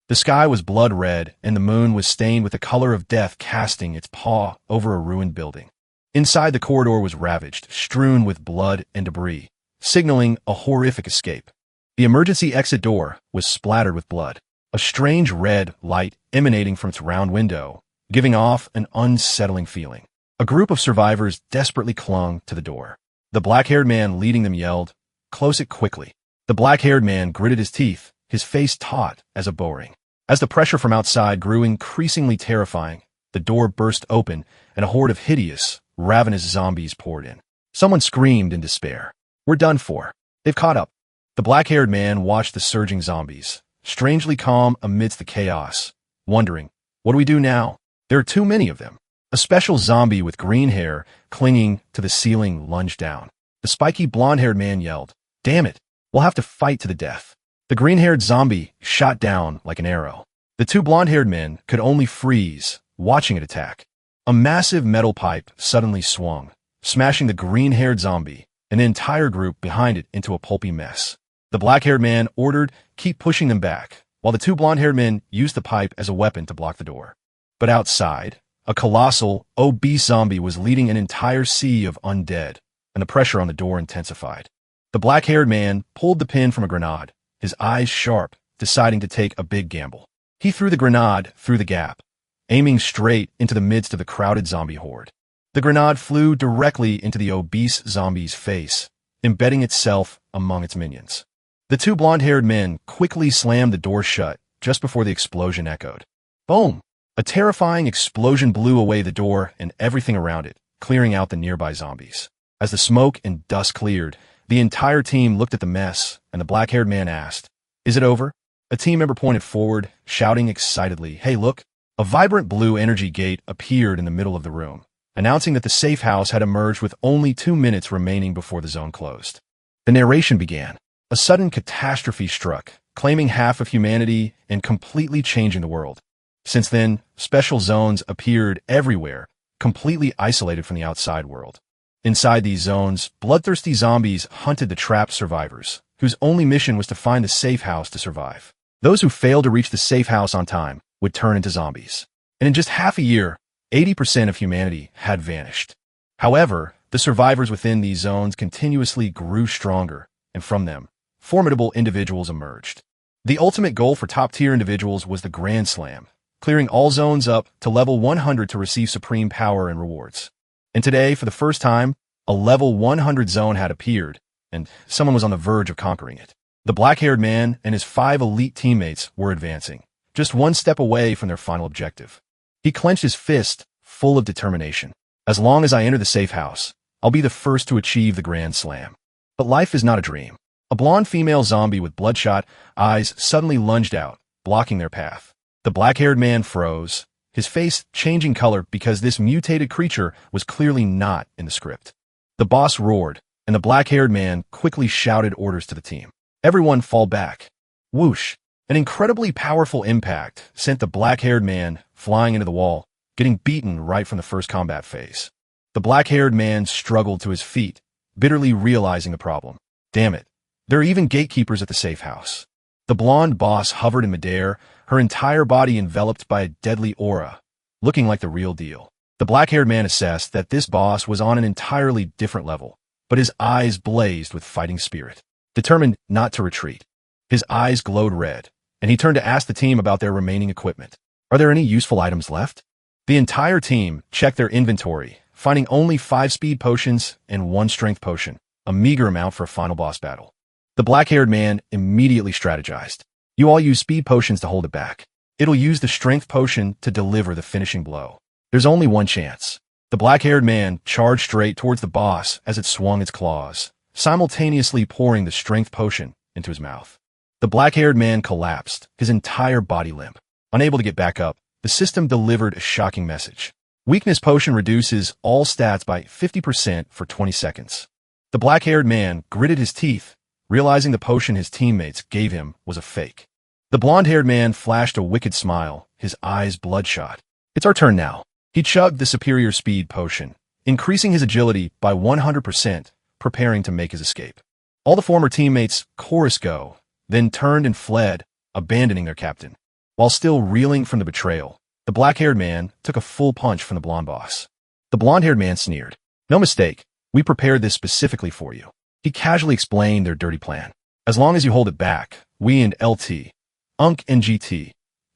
The sky was blood red, and the moon was stained with the color of death, casting its paw over a ruined building. Inside, the corridor was ravaged, strewn with blood and debris, signaling a horrific escape. The emergency exit door was splattered with blood, a strange red light emanating from its round window, giving off an unsettling feeling. A group of survivors desperately clung to the door. The black-haired man leading them yelled, "Close it quickly." The black-haired man gritted his teeth, his face taut as a bowring. As the pressure from outside grew increasingly terrifying, the door burst open and a horde of hideous, ravenous zombies poured in. Someone screamed in despair. "We're done for. They've caught up." The black-haired man watched the surging zombies, strangely calm amidst the chaos, wondering, what do we do now? There are too many of them. A special zombie with green hair clinging to the ceiling lunged down. The spiky blonde-haired man yelled, "Damn it, we'll have to fight to the death." The green-haired zombie shot down like an arrow. The two blonde-haired men could only freeze, watching it attack. A massive metal pipe suddenly swung, smashing the green-haired zombie and the entire group behind it into a pulpy mess. The black-haired man ordered, "Keep pushing them back," while the two blonde-haired men used the pipe as a weapon to block the door. But outside, a colossal, obese zombie was leading an entire sea of undead, and the pressure on the door intensified. The black-haired man pulled the pin from a grenade, his eyes sharp, deciding to take a big gamble. He threw the grenade through the gap, aiming straight into the midst of the crowded zombie horde. The grenade flew directly into the obese zombie's face, embedding itself among its minions. The two blonde-haired men quickly slammed the door shut just before the explosion echoed. Boom! A terrifying explosion blew away the door and everything around it, clearing out the nearby zombies. As the smoke and dust cleared, the entire team looked at the mess, and the black-haired man asked, "Is it over?" A team member pointed forward, shouting excitedly, "Hey, look!" A vibrant blue energy gate appeared in the middle of the room, announcing that the safe house had emerged with only 2 minutes remaining before the zone closed. The narration began. A sudden catastrophe struck, claiming half of humanity and completely changing the world. Since then, special zones appeared everywhere, completely isolated from the outside world. Inside these zones, bloodthirsty zombies hunted the trapped survivors, whose only mission was to find the safe house to survive. Those who failed to reach the safe house on time would turn into zombies. And in just half a year, 80% of humanity had vanished. However, the survivors within these zones continuously grew stronger, and from them, formidable individuals emerged. The ultimate goal for top-tier individuals was the Grand Slam, clearing all zones up to level 100 to receive supreme power and rewards. And today, for the first time, a level 100 zone had appeared, and someone was on the verge of conquering it. The black-haired man and his 5 elite teammates were advancing, just one step away from their final objective. He clenched his fist, full of determination. "As long as I enter the safe house, I'll be the first to achieve the Grand Slam." But life is not a dream. A blonde female zombie with bloodshot eyes suddenly lunged out, blocking their path. The black-haired man froze, his face changing color because this mutated creature was clearly not in the script. The boss roared, and the black-haired man quickly shouted orders to the team. "Everyone fall back." Whoosh! An incredibly powerful impact sent the black-haired man flying into the wall, getting beaten right from the first combat phase. The black-haired man struggled to his feet, bitterly realizing the problem. Damn it. There are even gatekeepers at the safe house. The blonde boss hovered in midair, her entire body enveloped by a deadly aura, looking like the real deal. The black-haired man assessed that this boss was on an entirely different level, but his eyes blazed with fighting spirit. Determined not to retreat, his eyes glowed red, and he turned to ask the team about their remaining equipment. "Are there any useful items left?" The entire team checked their inventory, finding only 5 speed potions and 1 strength potion, a meager amount for a final boss battle. The black-haired man immediately strategized. "You all use speed potions to hold it back. It'll use the strength potion to deliver the finishing blow. There's only one chance." The black-haired man charged straight towards the boss as it swung its claws, simultaneously pouring the strength potion into his mouth. The black-haired man collapsed, his entire body limp. Unable to get back up, the system delivered a shocking message. Weakness potion reduces all stats by 50% for 20 seconds. The black-haired man gritted his teeth, realizing the potion his teammates gave him was a fake. The blonde-haired man flashed a wicked smile, his eyes bloodshot. "It's our turn now." He chugged the superior speed potion, increasing his agility by 100%, preparing to make his escape. All the former teammates chorus go, then turned and fled, abandoning their captain. While still reeling from the betrayal, the black-haired man took a full punch from the blonde boss. The blonde-haired man sneered. No mistake, we prepared this specifically for you. He casually explained their dirty plan. As long as you hold it back, we and LT, Unk and GT,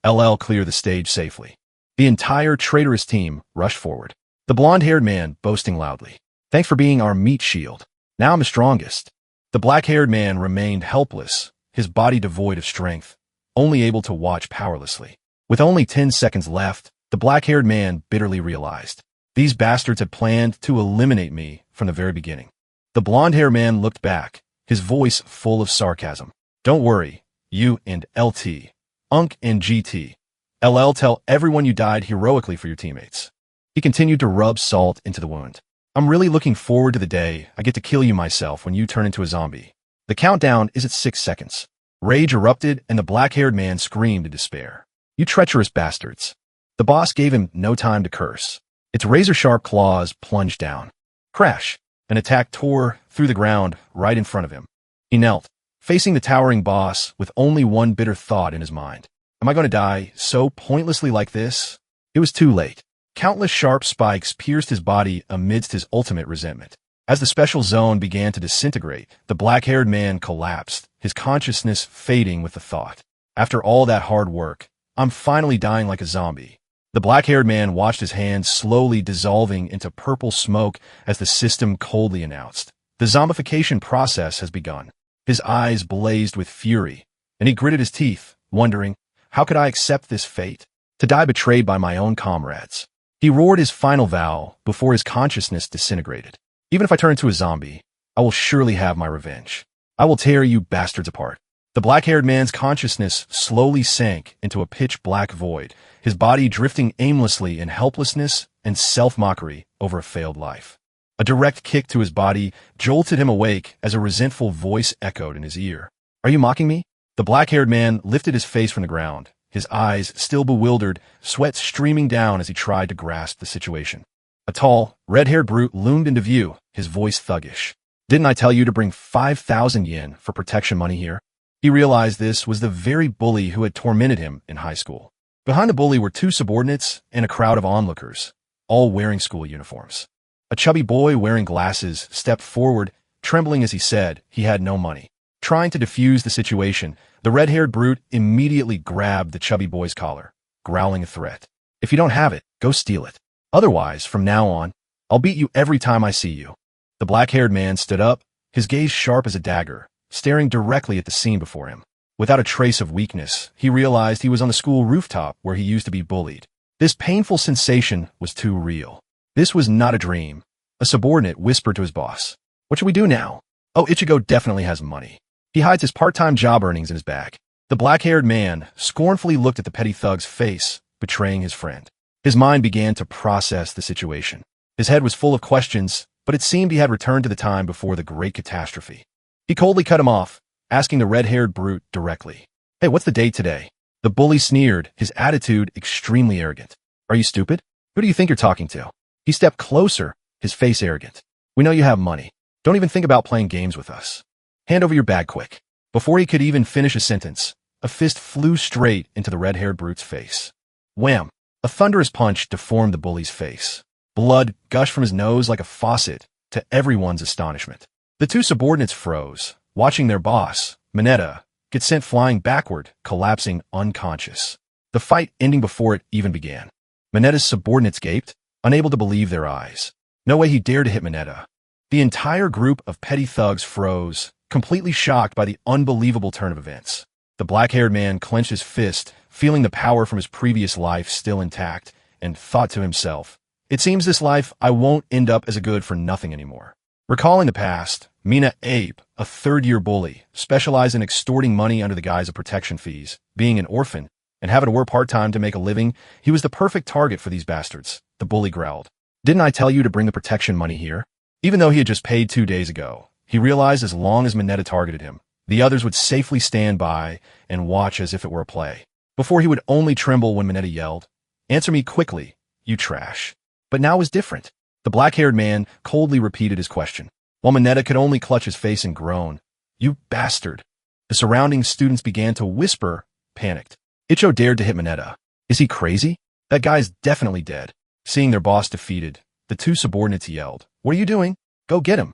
LL clear the stage safely. The entire traitorous team rushed forward. The blonde-haired man boasting loudly. Thanks for being our meat shield. Now I'm the strongest. The black-haired man remained helpless, his body devoid of strength, only able to watch powerlessly. With only 10 seconds left, the black-haired man bitterly realized. These bastards had planned to eliminate me from the very beginning. The blonde-haired man looked back, his voice full of sarcasm. Don't worry, you and LT, Unk and GT, LL tell everyone you died heroically for your teammates. He continued to rub salt into the wound. I'm really looking forward to the day I get to kill you myself when you turn into a zombie. The countdown is at 6 seconds. Rage erupted and the black-haired man screamed in despair. You treacherous bastards. The boss gave him no time to curse. Its razor-sharp claws plunged down. Crash! An attack tore through the ground right in front of him. He knelt, facing the towering boss with only one bitter thought in his mind. Am I going to die so pointlessly like this? It was too late. Countless sharp spikes pierced his body amidst his ultimate resentment. As the special zone began to disintegrate, the black-haired man collapsed, his consciousness fading with the thought. After all that hard work, I'm finally dying like a zombie. The black-haired man watched his hands slowly dissolving into purple smoke as the system coldly announced. The zombification process has begun. His eyes blazed with fury, and he gritted his teeth, wondering, how could I accept this fate? To die betrayed by my own comrades. He roared his final vow before his consciousness disintegrated. Even if I turn into a zombie, I will surely have my revenge. I will tear you bastards apart. The black-haired man's consciousness slowly sank into a pitch-black void, his body drifting aimlessly in helplessness and self-mockery over a failed life. A direct kick to his body jolted him awake as a resentful voice echoed in his ear. Are you mocking me? The black-haired man lifted his face from the ground, his eyes still bewildered, sweat streaming down as he tried to grasp the situation. A tall, red-haired brute loomed into view, his voice thuggish. Didn't I tell you to bring 5,000 yen for protection money here? He realized this was the very bully who had tormented him in high school. Behind the bully were two subordinates and a crowd of onlookers, all wearing school uniforms. A chubby boy wearing glasses stepped forward, trembling as he said he had no money. Trying to defuse the situation, the red-haired brute immediately grabbed the chubby boy's collar, growling a threat. If you don't have it, go steal it. Otherwise, from now on, I'll beat you every time I see you. The black-haired man stood up, his gaze sharp as a dagger, staring directly at the scene before him. Without a trace of weakness, he realized he was on the school rooftop where he used to be bullied. This painful sensation was too real. This was not a dream. A subordinate whispered to his boss. What should we do now? Oh, Ichigo definitely has money. He hides his part-time job earnings in his bag. The black-haired man scornfully looked at the petty thug's face, betraying his friend. His mind began to process the situation. His head was full of questions, but it seemed he had returned to the time before the great catastrophe. He coldly cut him off, asking the red-haired brute directly. Hey, what's the date today? The bully sneered, his attitude extremely arrogant. Are you stupid? Who do you think you're talking to? He stepped closer, his face arrogant. We know you have money. Don't even think about playing games with us. Hand over your bag quick. Before he could even finish a sentence, a fist flew straight into the red-haired brute's face. Wham! A thunderous punch deformed the bully's face. Blood gushed from his nose like a faucet, to everyone's astonishment. The two subordinates froze, watching their boss, Mineta, get sent flying backward, collapsing unconscious. The fight ending before it even began. Mineta's subordinates gaped, unable to believe their eyes. No way he dared to hit Mineta. The entire group of petty thugs froze, completely shocked by the unbelievable turn of events. The black-haired man clenched his fist, feeling the power from his previous life still intact, and thought to himself, it seems this life I won't end up as a good for nothing anymore. Recalling the past, Mina Abe, a third-year bully, specialized in extorting money under the guise of protection fees. Being an orphan, and having to work part-time to make a living, he was the perfect target for these bastards, the bully growled. Didn't I tell you to bring the protection money here? Even though he had just paid 2 days ago, he realized as long as Mineta targeted him, the others would safely stand by and watch as if it were a play. Before he would only tremble when Mineta yelled, "Answer me quickly, you trash." But now it was different. The black-haired man coldly repeated his question, while Mineta could only clutch his face and groan, "You bastard." The surrounding students began to whisper, panicked. Icho dared to hit Mineta. Is he crazy? That guy's definitely dead. Seeing their boss defeated, the two subordinates yelled, "What are you doing? Go get him!"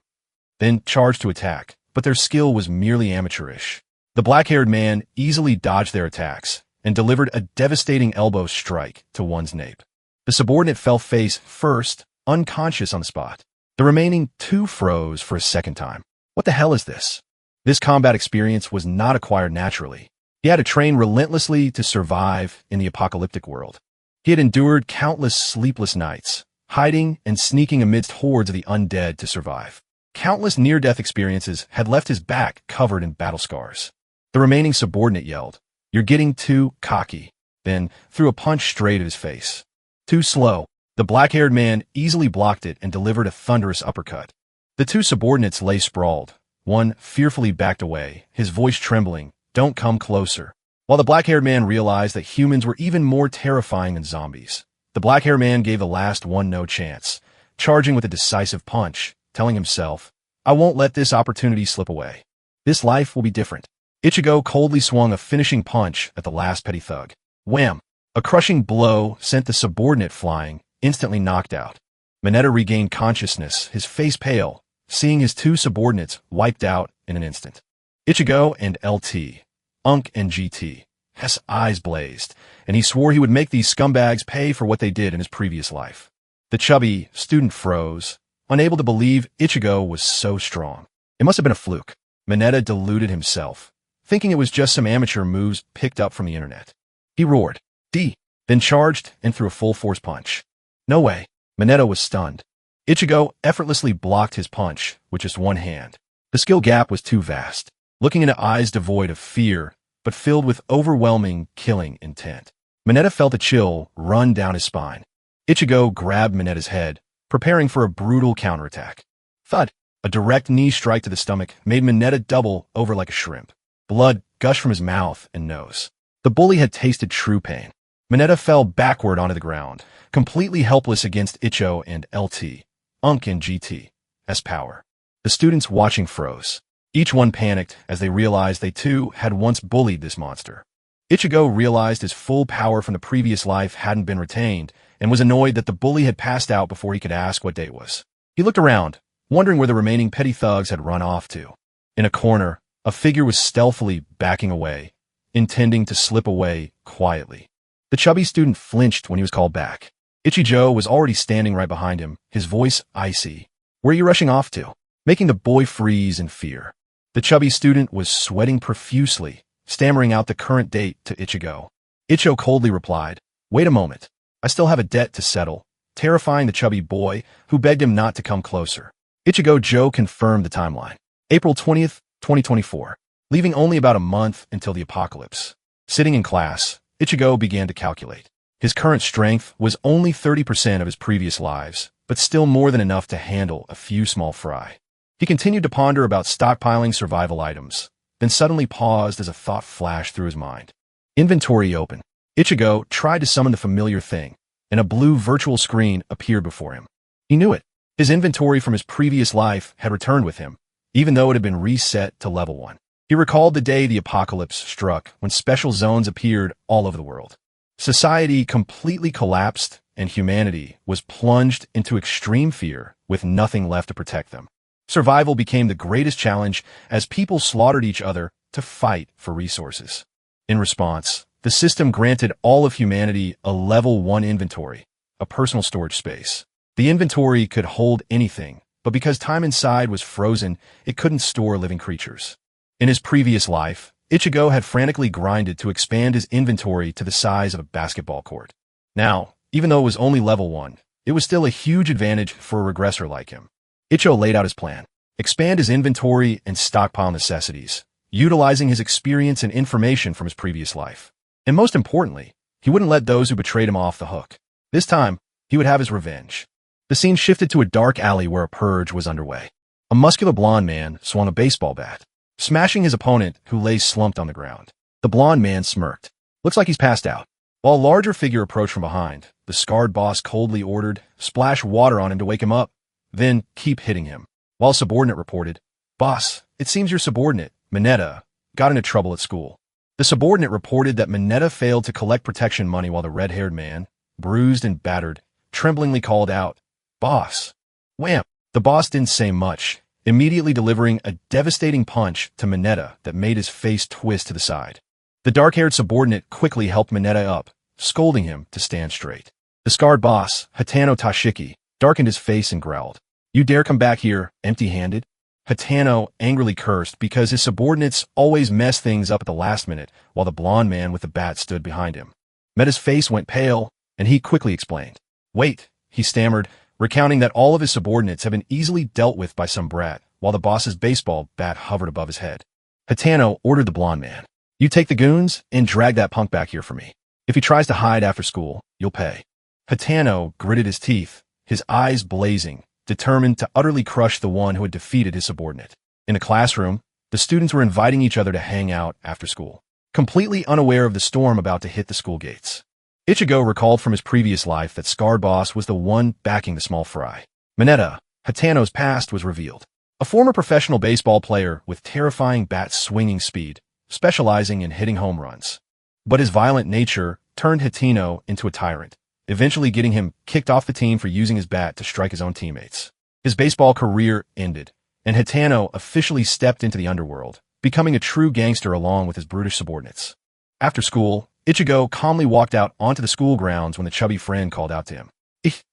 Then charged to attack, but their skill was merely amateurish. The black-haired man easily dodged their attacks and delivered a devastating elbow strike to one's nape. The subordinate fell face first, unconscious on the spot. The remaining two froze for a second time. What the hell is this? This combat experience was not acquired naturally. He had to train relentlessly to survive in the apocalyptic world. He had endured countless sleepless nights, hiding and sneaking amidst hordes of the undead to survive. Countless near-death experiences had left his back covered in battle scars. The remaining subordinate yelled, "You're getting too cocky," then threw a punch straight at his face. Too slow. The black-haired man easily blocked it and delivered a thunderous uppercut. The two subordinates lay sprawled. One fearfully backed away, his voice trembling, "Don't come closer." While the black-haired man realized that humans were even more terrifying than zombies, the black-haired man gave the last one no chance, charging with a decisive punch, telling himself, "I won't let this opportunity slip away. This life will be different." Ichigo coldly swung a finishing punch at the last petty thug. Wham! A crushing blow sent the subordinate flying, instantly knocked out. Mineta regained consciousness, his face pale, seeing his two subordinates wiped out in an instant. Ichigo and LT, Unk and GT, his eyes blazed, and he swore he would make these scumbags pay for what they did in his previous life. The chubby student froze, unable to believe Ichigo was so strong. It must have been a fluke. Mineta deluded himself, thinking it was just some amateur moves picked up from the internet. He roared, "D!" then charged and threw a full-force punch. No way. Mineta was stunned. Ichigo effortlessly blocked his punch with just one hand. The skill gap was too vast, looking into eyes devoid of fear, but filled with overwhelming, killing intent. Mineta felt a chill run down his spine. Ichigo grabbed Mineta's head, preparing for a brutal counterattack. Thud! A direct knee strike to the stomach made Mineta double over like a shrimp. Blood gushed from his mouth and nose. The bully had tasted true pain. Mineta fell backward onto the ground, completely helpless against Icho and LT, Unk and GT's power. The students watching froze. Each one panicked as they realized they too had once bullied this monster. Ichigo realized his full power from the previous life hadn't been retained and was annoyed that the bully had passed out before he could ask what day it was. He looked around, wondering where the remaining petty thugs had run off to. In a corner, a figure was stealthily backing away, intending to slip away quietly. The chubby student flinched when he was called back. Ichigo was already standing right behind him, his voice icy. "Where are you rushing off to?" Making the boy freeze in fear. The chubby student was sweating profusely, stammering out the current date to Ichigo. Ichigo coldly replied, "Wait a moment. I still have a debt to settle," terrifying the chubby boy, who begged him not to come closer. Ichigo Joe confirmed the timeline. April 20th, 2024, leaving only about a month until the apocalypse. Sitting in class, Ichigo began to calculate. His current strength was only 30% of his previous lives, but still more than enough to handle a few small fry. He continued to ponder about stockpiling survival items, then suddenly paused as a thought flashed through his mind. Inventory open. Ichigo tried to summon the familiar thing, and a blue virtual screen appeared before him. He knew it. His inventory from his previous life had returned with him, even though it had been reset to level 1. He recalled the day the apocalypse struck, when special zones appeared all over the world. Society completely collapsed, and humanity was plunged into extreme fear with nothing left to protect them. Survival became the greatest challenge as people slaughtered each other to fight for resources. In response, the system granted all of humanity a level 1 inventory, a personal storage space. The inventory could hold anything, but because time inside was frozen, it couldn't store living creatures. In his previous life, Ichigo had frantically grinded to expand his inventory to the size of a basketball court. Now, even though it was only level 1, it was still a huge advantage for a regressor like him. Ichigo laid out his plan. Expand his inventory and stockpile necessities, utilizing his experience and information from his previous life. And most importantly, he wouldn't let those who betrayed him off the hook. This time, he would have his revenge. The scene shifted to a dark alley where a purge was underway. A muscular blonde man swung a baseball bat, smashing his opponent who lay slumped on the ground. The blonde man smirked. "Looks like he's passed out." While a larger figure approached from behind, the scarred boss coldly ordered, "Splash water on him to wake him up, then keep hitting him." While a subordinate reported, "Boss, it seems your subordinate, Mineta, got into trouble at school." The subordinate reported that Mineta failed to collect protection money while the red-haired man, bruised and battered, tremblingly called out, "Boss!" Wham! The boss didn't say much, immediately delivering a devastating punch to Mineta that made his face twist to the side. The dark-haired subordinate quickly helped Mineta up, scolding him to stand straight. The scarred boss, Hatano Tashiki, darkened his face and growled, "You dare come back here empty-handed?" Hatano angrily cursed because his subordinates always mess things up at the last minute while the blonde man with the bat stood behind him. Meta's face went pale, and he quickly explained. "Wait," he stammered, recounting that all of his subordinates had been easily dealt with by some brat, while the boss's baseball bat hovered above his head. Hatano ordered the blonde man, "You take the goons and drag that punk back here for me. If he tries to hide after school, you'll pay." Hatano gritted his teeth, his eyes blazing, determined to utterly crush the one who had defeated his subordinate. In the classroom, the students were inviting each other to hang out after school, completely unaware of the storm about to hit the school gates. Ichigo recalled from his previous life that Scarred Boss was the one backing the small fry. Mineta, Hatano's past, was revealed. A former professional baseball player with terrifying bat-swinging speed, specializing in hitting home runs. But his violent nature turned Hatano into a tyrant, eventually getting him kicked off the team for using his bat to strike his own teammates. His baseball career ended, and Hatano officially stepped into the underworld, becoming a true gangster along with his brutish subordinates. After school, Ichigo calmly walked out onto the school grounds when the chubby friend called out to him.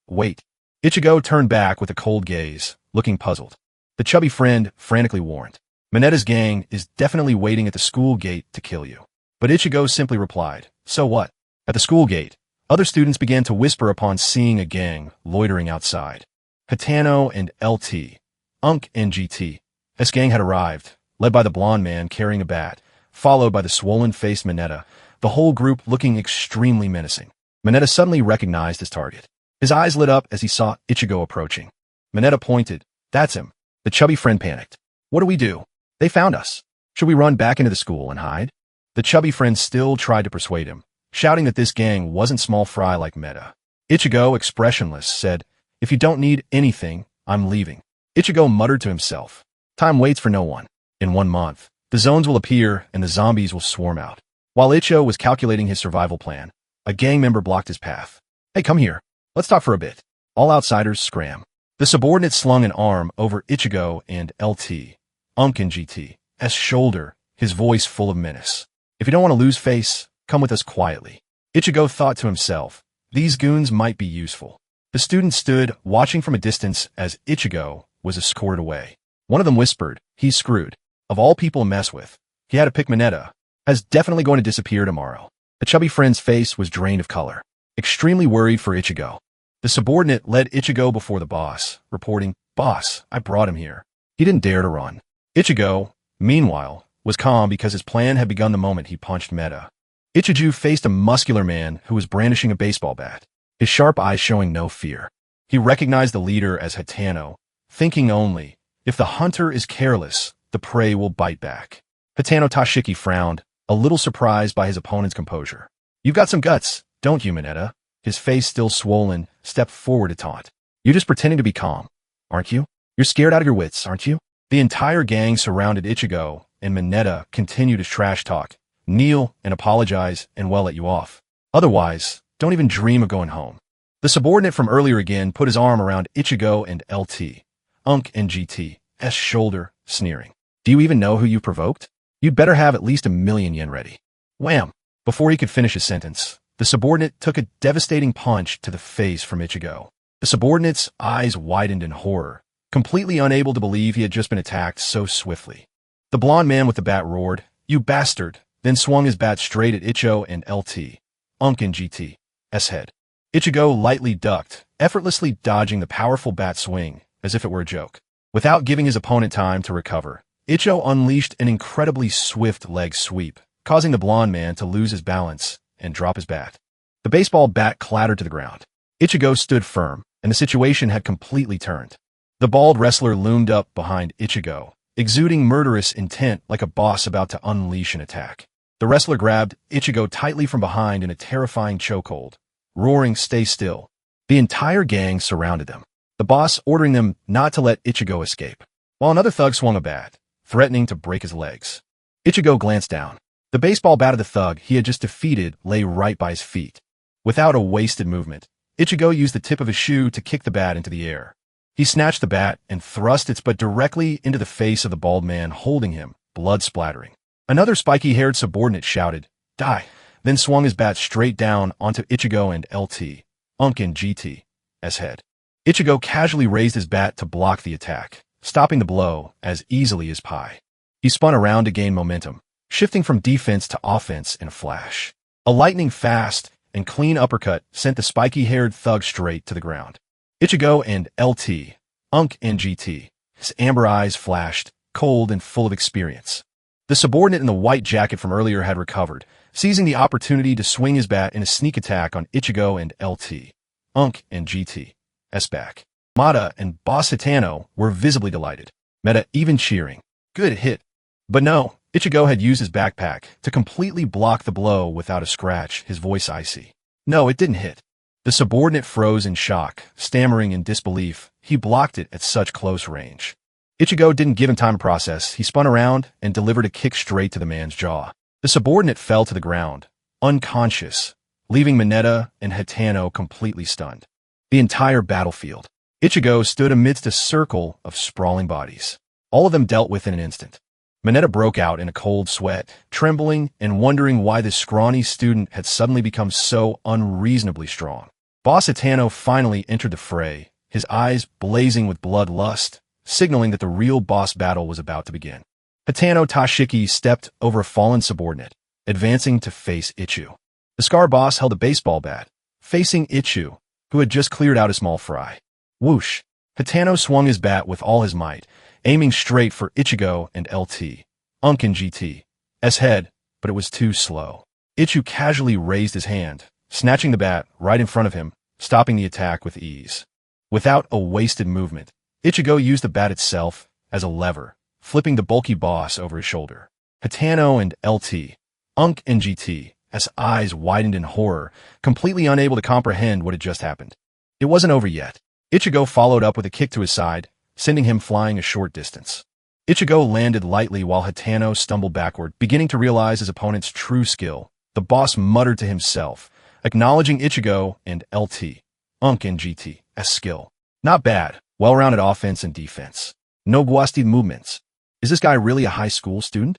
Wait. Ichigo turned back with a cold gaze, looking puzzled. The chubby friend frantically warned, "Mineta's gang is definitely waiting at the school gate to kill you." But Ichigo simply replied, "So what?" At the school gate, other students began to whisper upon seeing a gang loitering outside. Hatano and LT, Unk and GT. This gang had arrived, led by the blonde man carrying a bat, followed by the swollen-faced Mineta, the whole group looking extremely menacing. Mineta suddenly recognized his target. His eyes lit up as he saw Ichigo approaching. Mineta pointed. "That's him." The chubby friend panicked. "What do we do? They found us. Should we run back into the school and hide?" The chubby friend still tried to persuade him, shouting that this gang wasn't small fry like Meta. Ichigo, expressionless, said, "If you don't need anything, I'm leaving." Ichigo muttered to himself, "Time waits for no one. In 1 month, the zones will appear and the zombies will swarm out." While Ichigo was calculating his survival plan, a gang member blocked his path. "Hey, come here. Let's talk for a bit." All outsiders scram. The subordinate slung an arm over Ichigo and LT, Unk and GT's shoulder, his voice full of menace. "If you don't want to lose face, come with us quietly." Ichigo thought to himself, these goons might be useful. The students stood, watching from a distance as Ichigo was escorted away. One of them whispered, "He's screwed. Of all people to mess with, he had to pick Mineta. Has definitely going to disappear tomorrow." The chubby friend's face was drained of color, extremely worried for Ichigo. The subordinate led Ichigo before the boss, reporting, "Boss, I brought him here. He didn't dare to run." Ichigo, meanwhile, was calm because his plan had begun the moment he punched Meta. Ichigo faced a muscular man who was brandishing a baseball bat, his sharp eyes showing no fear. He recognized the leader as Hatano, thinking only, if the hunter is careless, the prey will bite back. Hatano Tashiki frowned, a little surprised by his opponent's composure. "You've got some guts, don't you, Mineta?" His face still swollen, stepped forward to taunt. "You're just pretending to be calm, aren't you? You're scared out of your wits, aren't you?" The entire gang surrounded Ichigo, and Mineta continued his trash talk. "Kneel and apologize, and we'll let you off. Otherwise, don't even dream of going home." The subordinate from earlier again put his arm around Ichigo and LT, Unk and GT's shoulder, sneering. "Do you even know who you provoked? You'd better have at least 1,000,000 yen ready." Wham! Before he could finish his sentence, the subordinate took a devastating punch to the face from Ichigo. The subordinate's eyes widened in horror, completely unable to believe he had just been attacked so swiftly. The blonde man with the bat roared, "You bastard!" then swung his bat straight at Ichigo and LT, Unk and GT's head. Ichigo lightly ducked, effortlessly dodging the powerful bat swing, as if it were a joke. Without giving his opponent time to recover, Ichigo unleashed an incredibly swift leg sweep, causing the blonde man to lose his balance and drop his bat. The baseball bat clattered to the ground. Ichigo stood firm, and the situation had completely turned. The bald wrestler loomed up behind Ichigo, exuding murderous intent like a boss about to unleash an attack. The wrestler grabbed Ichigo tightly from behind in a terrifying chokehold, roaring, "Stay still." The entire gang surrounded them, the boss ordering them not to let Ichigo escape, while another thug swung a bat, threatening to break his legs. Ichigo glanced down. The baseball bat of the thug he had just defeated lay right by his feet. Without a wasted movement, Ichigo used the tip of his shoe to kick the bat into the air. He snatched the bat and thrust its butt directly into the face of the bald man holding him, blood splattering. Another spiky-haired subordinate shouted, "Die!" then swung his bat straight down onto Ichigo and LT, Unk and GT's head. Ichigo casually raised his bat to block the attack, stopping the blow as easily as pie. He spun around to gain momentum, shifting from defense to offense in a flash. A lightning-fast and clean uppercut sent the spiky-haired thug straight to the ground. Ichigo and LT, Unk and GT, his amber eyes flashed, cold and full of experience. The subordinate in the white jacket from earlier had recovered, seizing the opportunity to swing his bat in a sneak attack on Ichigo and LT, Unk and GT's back. Mata and Boss Hitano were visibly delighted, Meta even cheering. Good hit. But no, Ichigo had used his backpack to completely block the blow without a scratch, his voice icy. No, it didn't hit. The subordinate froze in shock, stammering in disbelief. He blocked it at such close range. Ichigo didn't give him time to process. He spun around and delivered a kick straight to the man's jaw. The subordinate fell to the ground, unconscious, leaving Mineta and Hitano completely stunned. The entire battlefield. Ichigo stood amidst a circle of sprawling bodies. All of them dealt with in an instant. Mineta broke out in a cold sweat, trembling and wondering why this scrawny student had suddenly become so unreasonably strong. Boss Hitano finally entered the fray, his eyes blazing with bloodlust, signaling that the real boss battle was about to begin. Hitano Tashiki stepped over a fallen subordinate, advancing to face Ichu. The Scar boss held a baseball bat, facing Ichu, who had just cleared out a small fry. Whoosh! Hitano swung his bat with all his might, aiming straight for Ichigo and LT, Unk and GT's head, but it was too slow. Ichu casually raised his hand, snatching the bat right in front of him, stopping the attack with ease. Without a wasted movement, Ichigo used the bat itself as a lever, flipping the bulky boss over his shoulder. Hitano and LT, Unk and GT's eyes widened in horror, completely unable to comprehend what had just happened. It wasn't over yet. Ichigo followed up with a kick to his side, sending him flying a short distance. Ichigo landed lightly while Hitano stumbled backward, beginning to realize his opponent's true skill. The boss muttered to himself, acknowledging Ichigo and LT, Unk and GT's skill. Not bad, well-rounded offense and defense. No wasted movements. Is this guy really a high school student?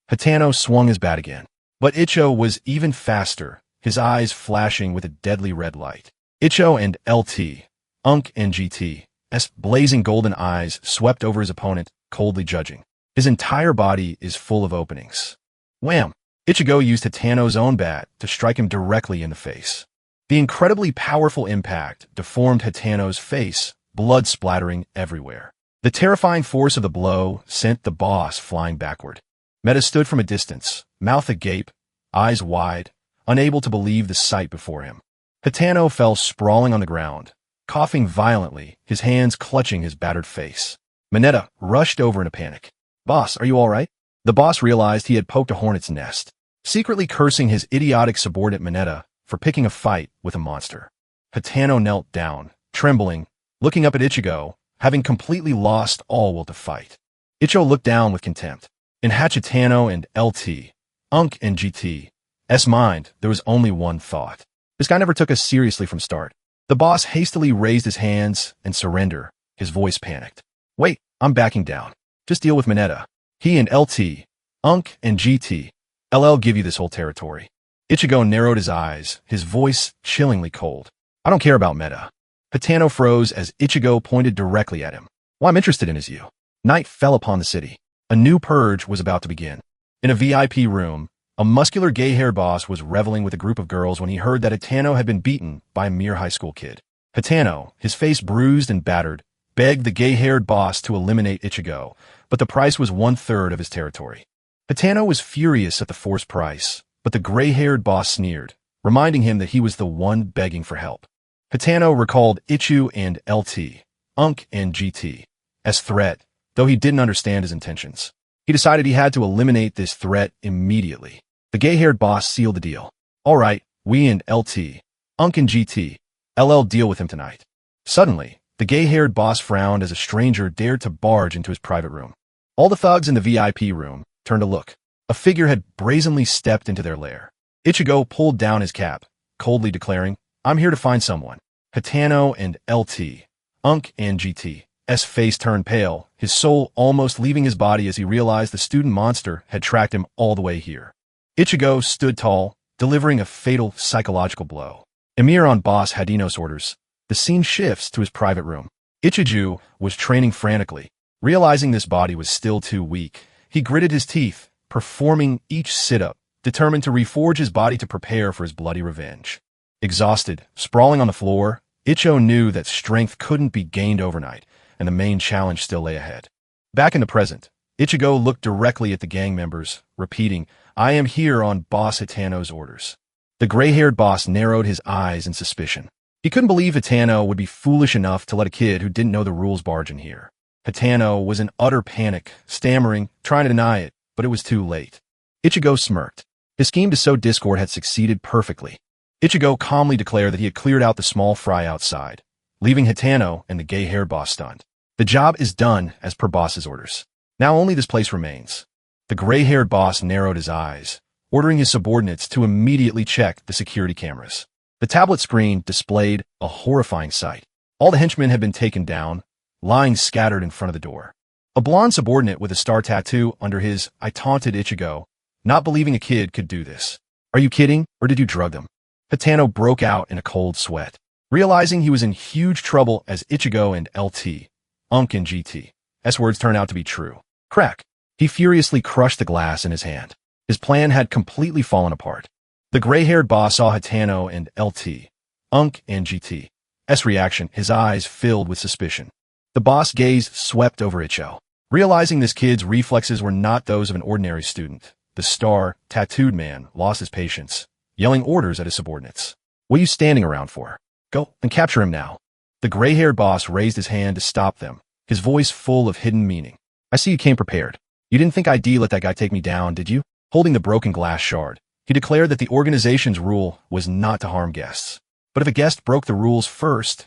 Hitano swung his bat again. But Ichigo was even faster, his eyes flashing with a deadly red light. Ichigo and LT, Unk and GT's blazing golden eyes swept over his opponent, coldly judging. His entire body is full of openings. Wham! Ichigo used Hitano's own bat to strike him directly in the face. The incredibly powerful impact deformed Hitano's face, blood splattering everywhere. The terrifying force of the blow sent the boss flying backward. Meta stood from a distance, mouth agape, eyes wide, unable to believe the sight before him. Hitano fell sprawling on the ground, coughing violently, his hands clutching his battered face. Mineta rushed over in a panic. "Boss, are you all right?" The boss realized he had poked a hornet's nest, secretly cursing his idiotic subordinate Mineta for picking a fight with a monster. Hitano knelt down, trembling, looking up at Ichigo, having completely lost all will to fight. Ichigo looked down with contempt. In Hachitano and LT, Unk and GT's mind, there was only one thought. This guy never took us seriously from start. The boss hastily raised his hands and surrender. His voice panicked. "Wait, I'm backing down. Just deal with Mineta. He and LT, Unk and GT'll give you this whole territory." Ichigo narrowed his eyes, his voice chillingly cold. "I don't care about Meta." Hitano froze as Ichigo pointed directly at him. "What I'm interested in is you." Night fell upon the city. A new purge was about to begin. In a VIP room, a muscular gay-haired boss was reveling with a group of girls when he heard that Hitano had been beaten by a mere high school kid. Hitano, his face bruised and battered, begged the gay-haired boss to eliminate Ichigo, but the price was 1/3 of his territory. Hitano was furious at the forced price, but the gray-haired boss sneered, reminding him that he was the one begging for help. Hitano recalled Ichu and LT, Unk and GT's threat, though he didn't understand his intentions. He decided he had to eliminate this threat immediately. The gay-haired boss sealed the deal. "All right, we and LT, Unk and GT'll deal with him tonight." Suddenly, the gay-haired boss frowned as a stranger dared to barge into his private room. All the thugs in the VIP room turned to look. A figure had brazenly stepped into their lair. Ichigo pulled down his cap, coldly declaring, "I'm here to find someone." Hitano and LT, Unk and GT's face turned pale, his soul almost leaving his body as he realized the student monster had tracked him all the way here. Ichigo stood tall, delivering a fatal psychological blow. Emir on Boss Hadino's orders. The scene shifts to his private room. Ichigo was training frantically. Realizing this body was still too weak, he gritted his teeth, performing each sit-up, determined to reforge his body to prepare for his bloody revenge. Exhausted, sprawling on the floor, Ichigo knew that strength couldn't be gained overnight, and the main challenge still lay ahead. Back in the present, Ichigo looked directly at the gang members, repeating, "I am here on Boss Hitano's orders." The gray-haired boss narrowed his eyes in suspicion. He couldn't believe Hitano would be foolish enough to let a kid who didn't know the rules barge in here. Hitano was in utter panic, stammering, trying to deny it, but it was too late. Ichigo smirked. His scheme to sow discord had succeeded perfectly. Ichigo calmly declared that he had cleared out the small fry outside, leaving Hitano and the gay-haired boss stunned. The job is done as per boss's orders. Now only this place remains. The gray-haired boss narrowed his eyes, ordering his subordinates to immediately check the security cameras. The tablet screen displayed a horrifying sight. All the henchmen had been taken down, lying scattered in front of the door. A blonde subordinate with a star tattoo under his "I taunted Ichigo," not believing a kid could do this. "Are you kidding, or did you drug them?" Hitano broke out in a cold sweat, realizing he was in huge trouble as Ichigo and LT, Unk and GT's words turned out to be true. Crack! He furiously crushed the glass in his hand. His plan had completely fallen apart. The gray-haired boss saw Hitano and LT, Unk and GT's reaction, his eyes filled with suspicion. The boss' gaze swept over Ichigo. Realizing this kid's reflexes were not those of an ordinary student, the star-tattooed man lost his patience, yelling orders at his subordinates. "What are you standing around for? Go and capture him now." The gray-haired boss raised his hand to stop them, his voice full of hidden meaning. "I see you came prepared. You didn't think I'd let that guy take me down, did you?" Holding the broken glass shard, he declared that the organization's rule was not to harm guests. But if a guest broke the rules first,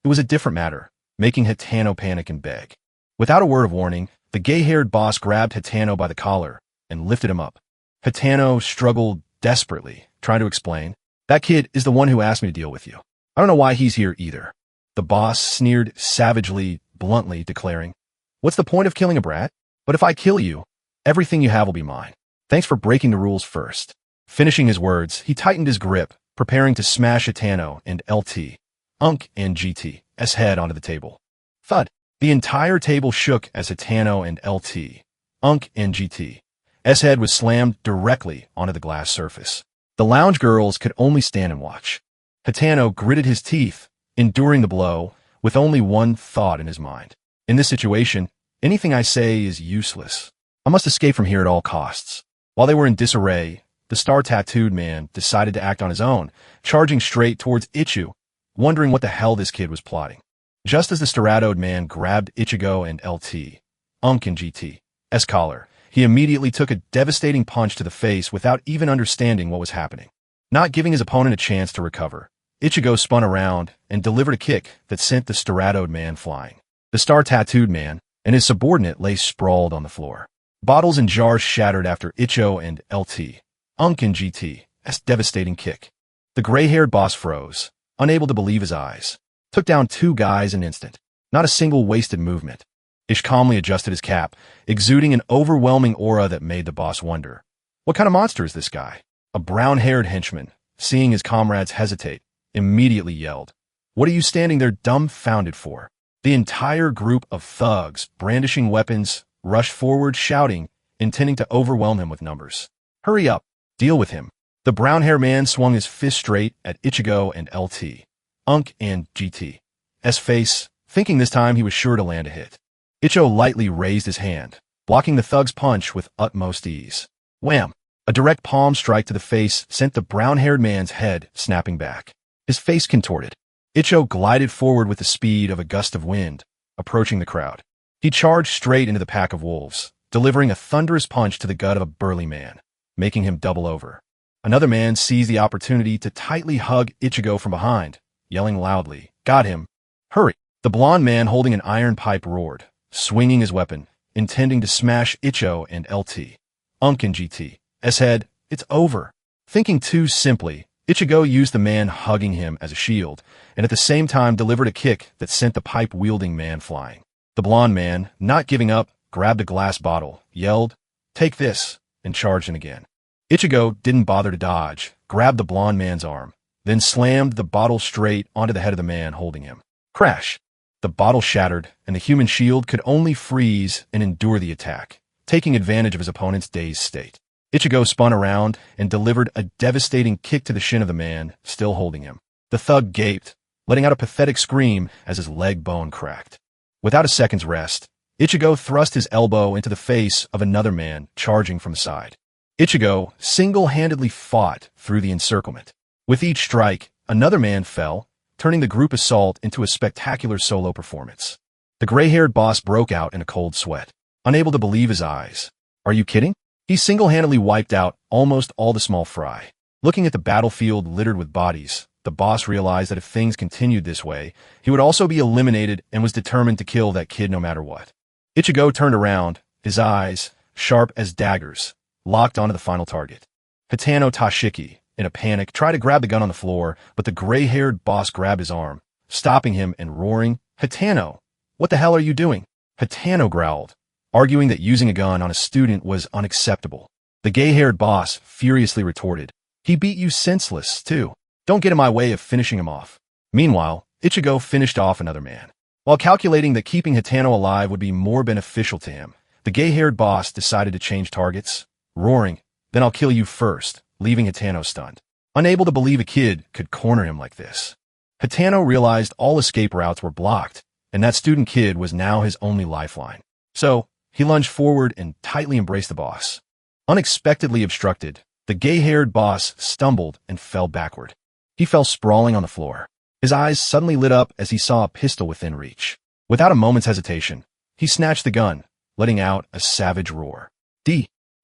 it was a different matter, making Hitano panic and beg. Without a word of warning, the gay-haired boss grabbed Hitano by the collar and lifted him up. Hitano struggled desperately, trying to explain, "That kid is the one who asked me to deal with you. I don't know why he's here either." The boss sneered savagely, bluntly, declaring, "What's the point of killing a brat? But if I kill you, everything you have will be mine. Thanks for breaking the rules first." Finishing his words, he tightened his grip, preparing to smash Hitano and LT, Unk and GT's head onto the table. Thud! The entire table shook as Hitano and LT, Unk and GT's head was slammed directly onto the glass surface. The lounge girls could only stand and watch. Hitano gritted his teeth, enduring the blow, with only one thought in his mind. In this situation, anything I say is useless. I must escape from here at all costs. While they were in disarray, the star-tattooed man decided to act on his own, charging straight towards Ichigo, wondering what the hell this kid was plotting. Just as the staratoed man grabbed Ichigo and LT, Unk and GT's collar, he immediately took a devastating punch to the face without even understanding what was happening. Not giving his opponent a chance to recover, Ichigo spun around and delivered a kick that sent the staratoed man flying. The star-tattooed man and his subordinate lay sprawled on the floor. Bottles and jars shattered after Ichigo and LT, Unk and GT's devastating kick. The gray-haired boss froze, unable to believe his eyes. Took down two guys in an instant. Not a single wasted movement. Ish calmly adjusted his cap, exuding an overwhelming aura that made the boss wonder. What kind of monster is this guy? A brown-haired henchman, seeing his comrades hesitate, immediately yelled, "What are you standing there dumbfounded for?" The entire group of thugs, brandishing weapons, rushed forward shouting, intending to overwhelm him with numbers. "Hurry up! Deal with him!" The brown-haired man swung his fist straight at Ichigo and LT, Unk and GT's face, thinking this time he was sure to land a hit. Ichigo lightly raised his hand, blocking the thug's punch with utmost ease. Wham! A direct palm strike to the face sent the brown-haired man's head snapping back. His face contorted. Ichigo glided forward with the speed of a gust of wind, approaching the crowd. He charged straight into the pack of wolves, delivering a thunderous punch to the gut of a burly man, making him double over. Another man seized the opportunity to tightly hug Ichigo from behind, yelling loudly, "Got him! Hurry!" The blond man holding an iron pipe roared, swinging his weapon, intending to smash Ichigo and LT, Unkin GT. S-head, it's over. Thinking too simply, Ichigo used the man hugging him as a shield, and at the same time delivered a kick that sent the pipe-wielding man flying. The blonde man, not giving up, grabbed a glass bottle, yelled, "Take this," and charged in again. Ichigo didn't bother to dodge, grabbed the blonde man's arm, then slammed the bottle straight onto the head of the man holding him. Crash! The bottle shattered, and the human shield could only freeze and endure the attack, taking advantage of his opponent's dazed state. Ichigo spun around and delivered a devastating kick to the shin of the man, still holding him. The thug gaped, letting out a pathetic scream as his leg bone cracked. Without a second's rest, Ichigo thrust his elbow into the face of another man charging from the side. Ichigo single-handedly fought through the encirclement. With each strike, another man fell, turning the group assault into a spectacular solo performance. The gray-haired boss broke out in a cold sweat, unable to believe his eyes. Are you kidding? He single-handedly wiped out almost all the small fry. Looking at the battlefield littered with bodies, the boss realized that if things continued this way, he would also be eliminated and was determined to kill that kid no matter what. Ichigo turned around, his eyes, sharp as daggers, locked onto the final target. Hitano Tashiki, in a panic, tried to grab the gun on the floor, but the gray-haired boss grabbed his arm, stopping him and roaring, "Hitano, what the hell are you doing?" Hitano growled, arguing that using a gun on a student was unacceptable. The gay-haired boss furiously retorted, "He beat you senseless, too. Don't get in my way of finishing him off." Meanwhile, Ichigo finished off another man. While calculating that keeping Hitano alive would be more beneficial to him, the gay-haired boss decided to change targets, roaring, "Then I'll kill you first," leaving Hitano stunned. Unable to believe a kid could corner him like this. Hitano realized all escape routes were blocked, and that student kid was now his only lifeline. So, he lunged forward and tightly embraced the boss. Unexpectedly obstructed, the gay-haired boss stumbled and fell backward. He fell sprawling on the floor. His eyes suddenly lit up as he saw a pistol within reach. Without a moment's hesitation, he snatched the gun, letting out a savage roar.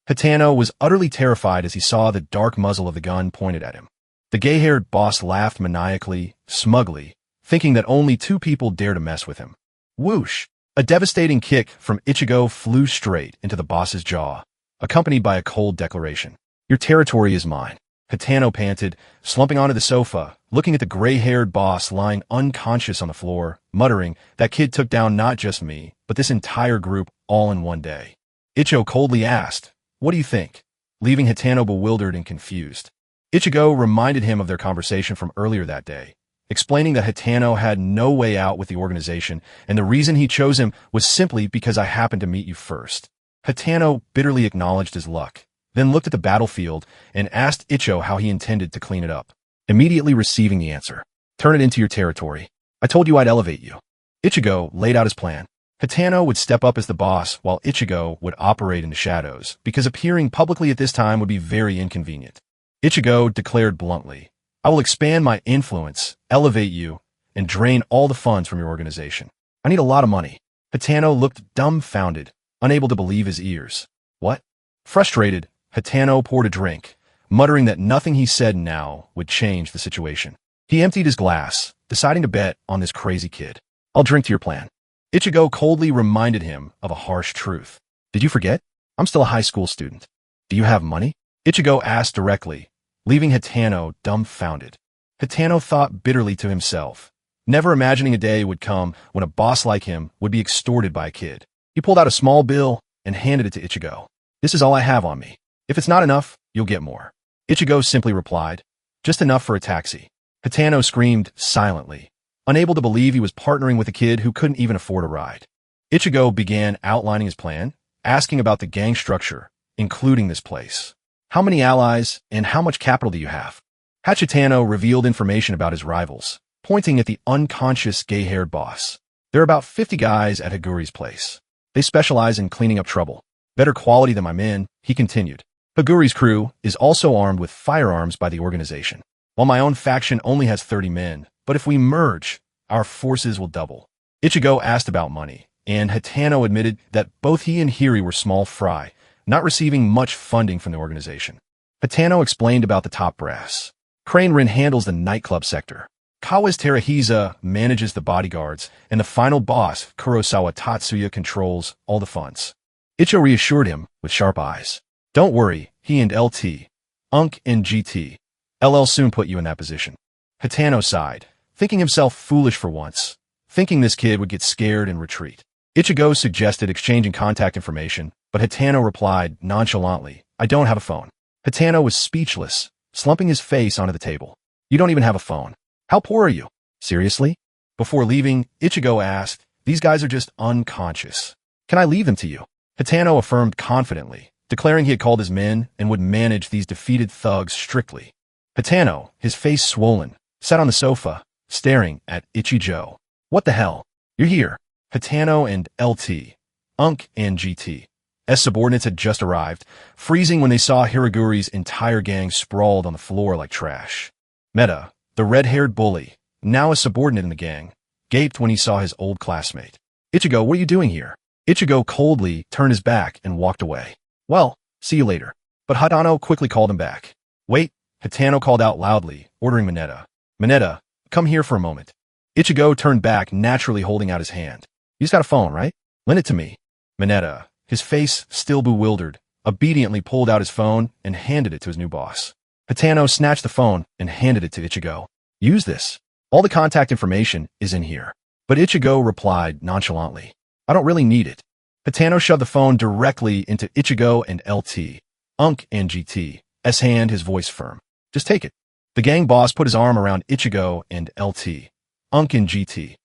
Hitano was utterly terrified as he saw the dark muzzle of the gun pointed at him. The gay-haired boss laughed maniacally, smugly, thinking that only two people dare to mess with him. Whoosh! A devastating kick from Ichigo flew straight into the boss's jaw, accompanied by a cold declaration. "Your territory is mine." Hitano panted, slumping onto the sofa, looking at the gray-haired boss lying unconscious on the floor, muttering, "That kid took down not just me, but this entire group all in one day." Ichigo coldly asked, "What do you think?" leaving Hitano bewildered and confused. Ichigo reminded him of their conversation from earlier that day, explaining that Hitano had no way out with the organization, and the reason he chose him was simply because I happened to meet you first. Hitano bitterly acknowledged his luck, then looked at the battlefield and asked Ichigo how he intended to clean it up, immediately receiving the answer. "Turn it into your territory. I told you I'd elevate you." Ichigo laid out his plan. Hitano would step up as the boss while Ichigo would operate in the shadows, because appearing publicly at this time would be very inconvenient. Ichigo declared bluntly, "I will expand my influence, elevate you, and drain all the funds from your organization. I need a lot of money." Hitano looked dumbfounded, unable to believe his ears. "What?" Frustrated, Hitano poured a drink, muttering that nothing he said now would change the situation. He emptied his glass, deciding to bet on this crazy kid. "I'll drink to your plan." Ichigo coldly reminded him of a harsh truth. "Did you forget? I'm still a high school student." "Do you have money?" Ichigo asked directly, leaving Hitano dumbfounded. Hitano thought bitterly to himself, never imagining a day would come when a boss like him would be extorted by a kid. He pulled out a small bill and handed it to Ichigo. "This is all I have on me. If it's not enough, you'll get more." Ichigo simply replied, "Just enough for a taxi." Hitano screamed silently, unable to believe he was partnering with a kid who couldn't even afford a ride. Ichigo began outlining his plan, asking about the gang structure, including this place. "How many allies and how much capital do you have?" Hachitano revealed information about his rivals, pointing at the unconscious gay-haired boss. "There are about 50 guys at Haguri's place. They specialize in cleaning up trouble. Better quality than my men," he continued. "Haguri's crew is also armed with firearms by the organization, while my own faction only has 30 men. But if we merge, our forces will double." Ichigo asked about money, and Hitano admitted that both he and Hiri were small fry, not receiving much funding from the organization. Hitano explained about the top brass. Crane Rin handles the nightclub sector. Kawa's Terahisa manages the bodyguards, and the final boss, Kurosawa Tatsuya, controls all the funds. Ichigo reassured him with sharp eyes. Don't worry, he and LT, Unk and GT, LL soon put you in that position. Hitano sighed, thinking himself foolish for once, thinking this kid would get scared and retreat. Ichigo suggested exchanging contact information, but Hitano replied nonchalantly, I don't have a phone. Hitano was speechless, slumping his face onto the table. You don't even have a phone. How poor are you? Seriously? Before leaving, Ichigo asked, these guys are just unconscious. Can I leave them to you? Hitano affirmed confidently, declaring he had called his men and would manage these defeated thugs strictly. Hitano, his face swollen, sat on the sofa, staring at Ichigo. What the hell? You're here. Hitano and LT, Unk and GT. S subordinates had just arrived, freezing when they saw Hiraguri's entire gang sprawled on the floor like trash. Meta, the red-haired bully, now a subordinate in the gang, gaped when he saw his old classmate. Ichigo, what are you doing here? Ichigo coldly turned his back and walked away. Well, see you later. But Hitano quickly called him back. Wait, Hitano called out loudly, ordering Mineta. Mineta, come here for a moment. Ichigo turned back, naturally holding out his hand. You just got a phone, right? Lend it to me. Mineta, his face still bewildered, obediently pulled out his phone and handed it to his new boss. Hitano snatched the phone and handed it to Ichigo. Use this. All the contact information is in here. But Ichigo replied nonchalantly. I don't really need it. Hitano shoved the phone directly into Ichigo and LT, Unk and GT's hand, his voice firm. Just take it. The gang boss put his arm around Ichigo and LT, Unk and GT's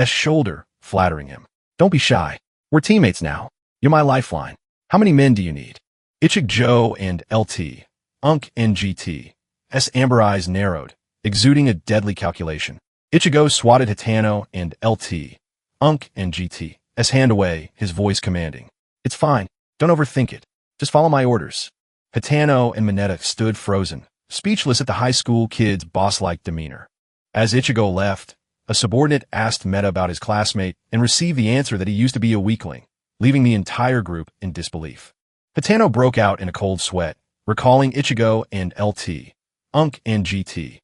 shoulder, flattering him. Don't be shy. We're teammates now. You're my lifeline. How many men do you need? Ichigo and LT, Unk and GT's amber eyes narrowed, exuding a deadly calculation. Ichigo swatted Hitano and LT, Unk and GT's hand away, his voice commanding. It's fine. Don't overthink it. Just follow my orders. Hitano and Mineta stood frozen, speechless at the high school kid's boss-like demeanor. As Ichigo left, a subordinate asked Meta about his classmate and received the answer that he used to be a weakling, leaving the entire group in disbelief. Hitano broke out in a cold sweat, recalling Ichigo and LT, Unk and GT's